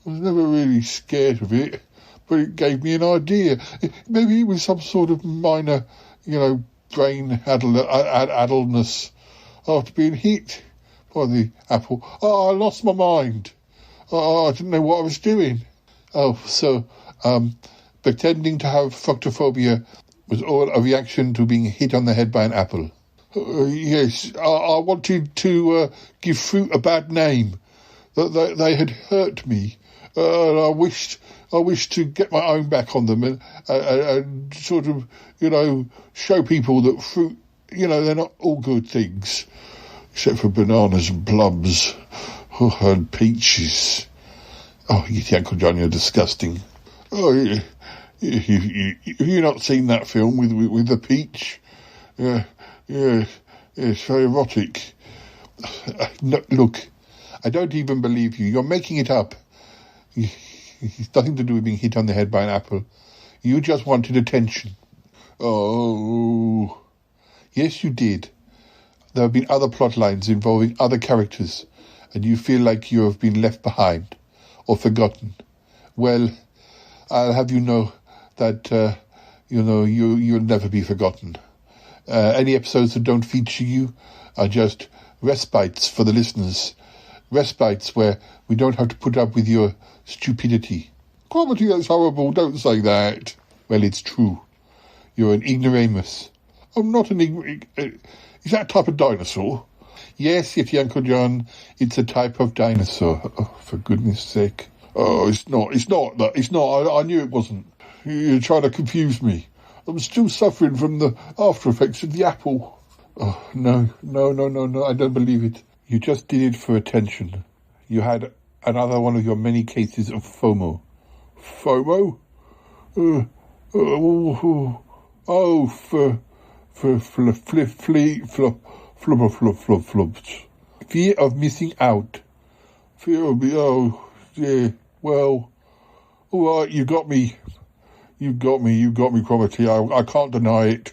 I was never really scared of it. But it gave me an idea. Maybe it was some sort of minor, brain addleness after being hit by the apple. Oh, I lost my mind. I didn't know what I was doing. Oh, so pretending to have fructophobia was all a reaction to being hit on the head by an apple. Yes, I wanted to give fruit a bad name. That they had hurt me, and I wished to get my own back on them and sort of, show people that fruit, they're not all good things, except for bananas and plums and peaches. Oh, Uncle John, you're disgusting. Oh, yeah. Have you not seen that film with the peach? Yeah, it's very erotic. No, look, I don't even believe you. You're making it up. It's nothing to do with being hit on the head by an apple. You just wanted attention. Oh, yes, you did. There have been other plot lines involving other characters, and you feel like you have been left behind or forgotten. Well, I'll have you know that, you'll never be forgotten. Any episodes that don't feature you are just respites for the listeners. Respites where we don't have to put up with your stupidity. Cromitty, that's horrible. Don't say that. Well, it's true. You're an ignoramus. I'm not an is that a type of dinosaur? Yes, Yeti, Uncle John. It's a type of dinosaur. Oh, for goodness sake. Oh, it's not that. It's not. I knew it wasn't. You're trying to confuse me. I'm still suffering from the after effects of the apple. Oh, no, I don't believe it. You just did it for attention. You had another one of your many cases of FOMO. FOMO? Oh, fear of missing out. Fear of yeah. Well, all right, you got me. You got me, Cromitty. I can't deny it.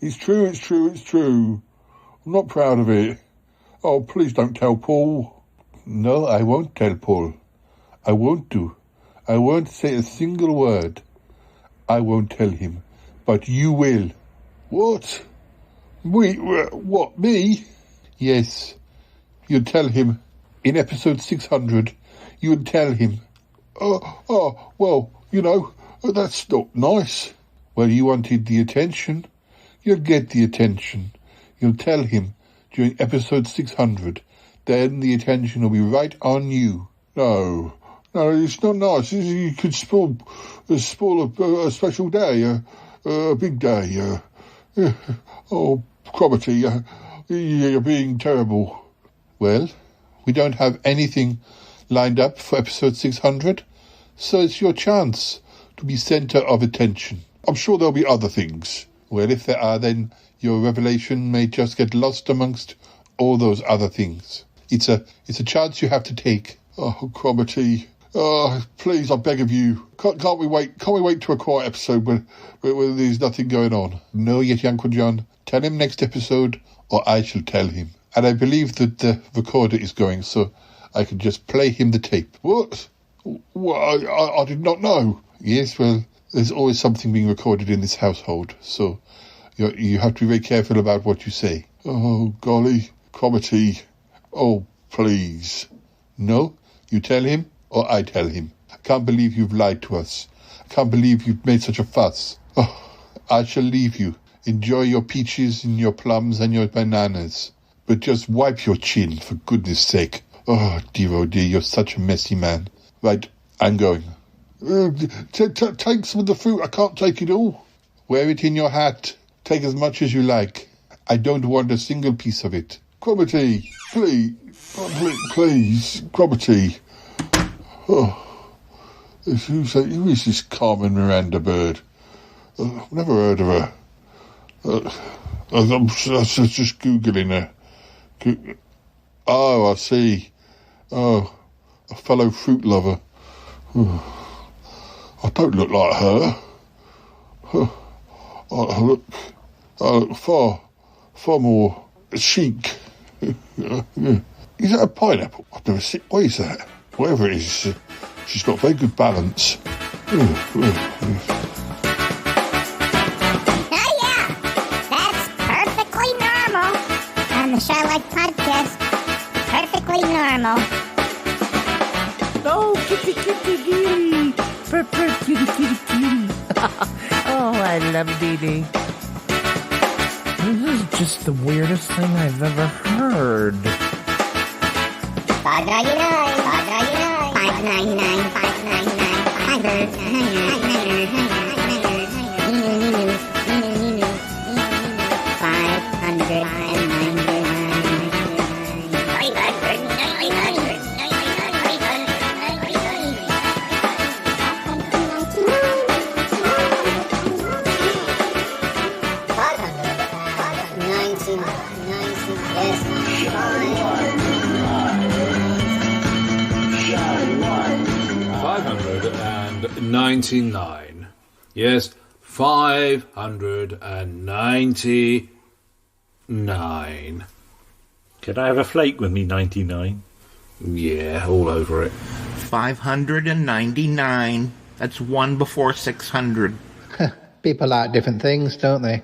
It's true. I'm not proud of it. Oh, please don't tell Paul. No, I won't tell Paul. I won't do. I won't say a single word. I won't tell him. But you will. What? What, me? Yes. You'd tell him. In episode 600, you would tell him. Well, that's not nice. Well, you wanted the attention. You'll get the attention. You'll tell him during episode 600. Then the attention will be right on you. No, it's not nice. You could spoil a special day, a big day. Oh, Cromitty, you're being terrible. Well, we don't have anything lined up for episode 600, so it's your chance to be centre of attention. I'm sure there'll be other things. Well, if there are, then your revelation may just get lost amongst all those other things. It's a chance you have to take. Oh, Cromitty. Oh, please, I beg of you. Can't we wait to a quiet episode where there's nothing going on? No, yet, Uncle John. Tell him next episode, or I shall tell him. And I believe that the recorder is going, so I can just play him the tape. What? I did not know. Yes, well, there's always something being recorded in this household, so you have to be very careful about what you say. Oh, golly, Cromitty. Oh, please. No, you tell him, or I tell him. I can't believe you've lied to us. I can't believe you've made such a fuss. Oh, I shall leave you. Enjoy your peaches and your plums and your bananas. But just wipe your chin, for goodness sake. Oh, dear, you're such a messy man. Right, I'm going. Take some of the fruit. I can't take it all. Wear it in your hat. Take as much as you like. I don't want a single piece of it. Cromitty, please, Cromitty. Oh, who is this Carmen Miranda bird? I've never heard of her. I'm just Googling her. Oh, I see. Oh, a fellow fruit lover. I don't look like her. I look far more chic. Is that a pineapple? I've never seen. What is that? Whatever it is, she's got very good balance. Oh yeah, that's perfectly normal on the Shy Life podcast. Perfectly normal. Oh, kitty, kitty. Purr, kitty, kitty. Oh, I love Dee. This is just the weirdest thing I've ever heard. $5.99. $599. Yes, $599. Could I have a flake with me 99? Yeah, all over it. 599. That's one before 600. People like different things, don't they?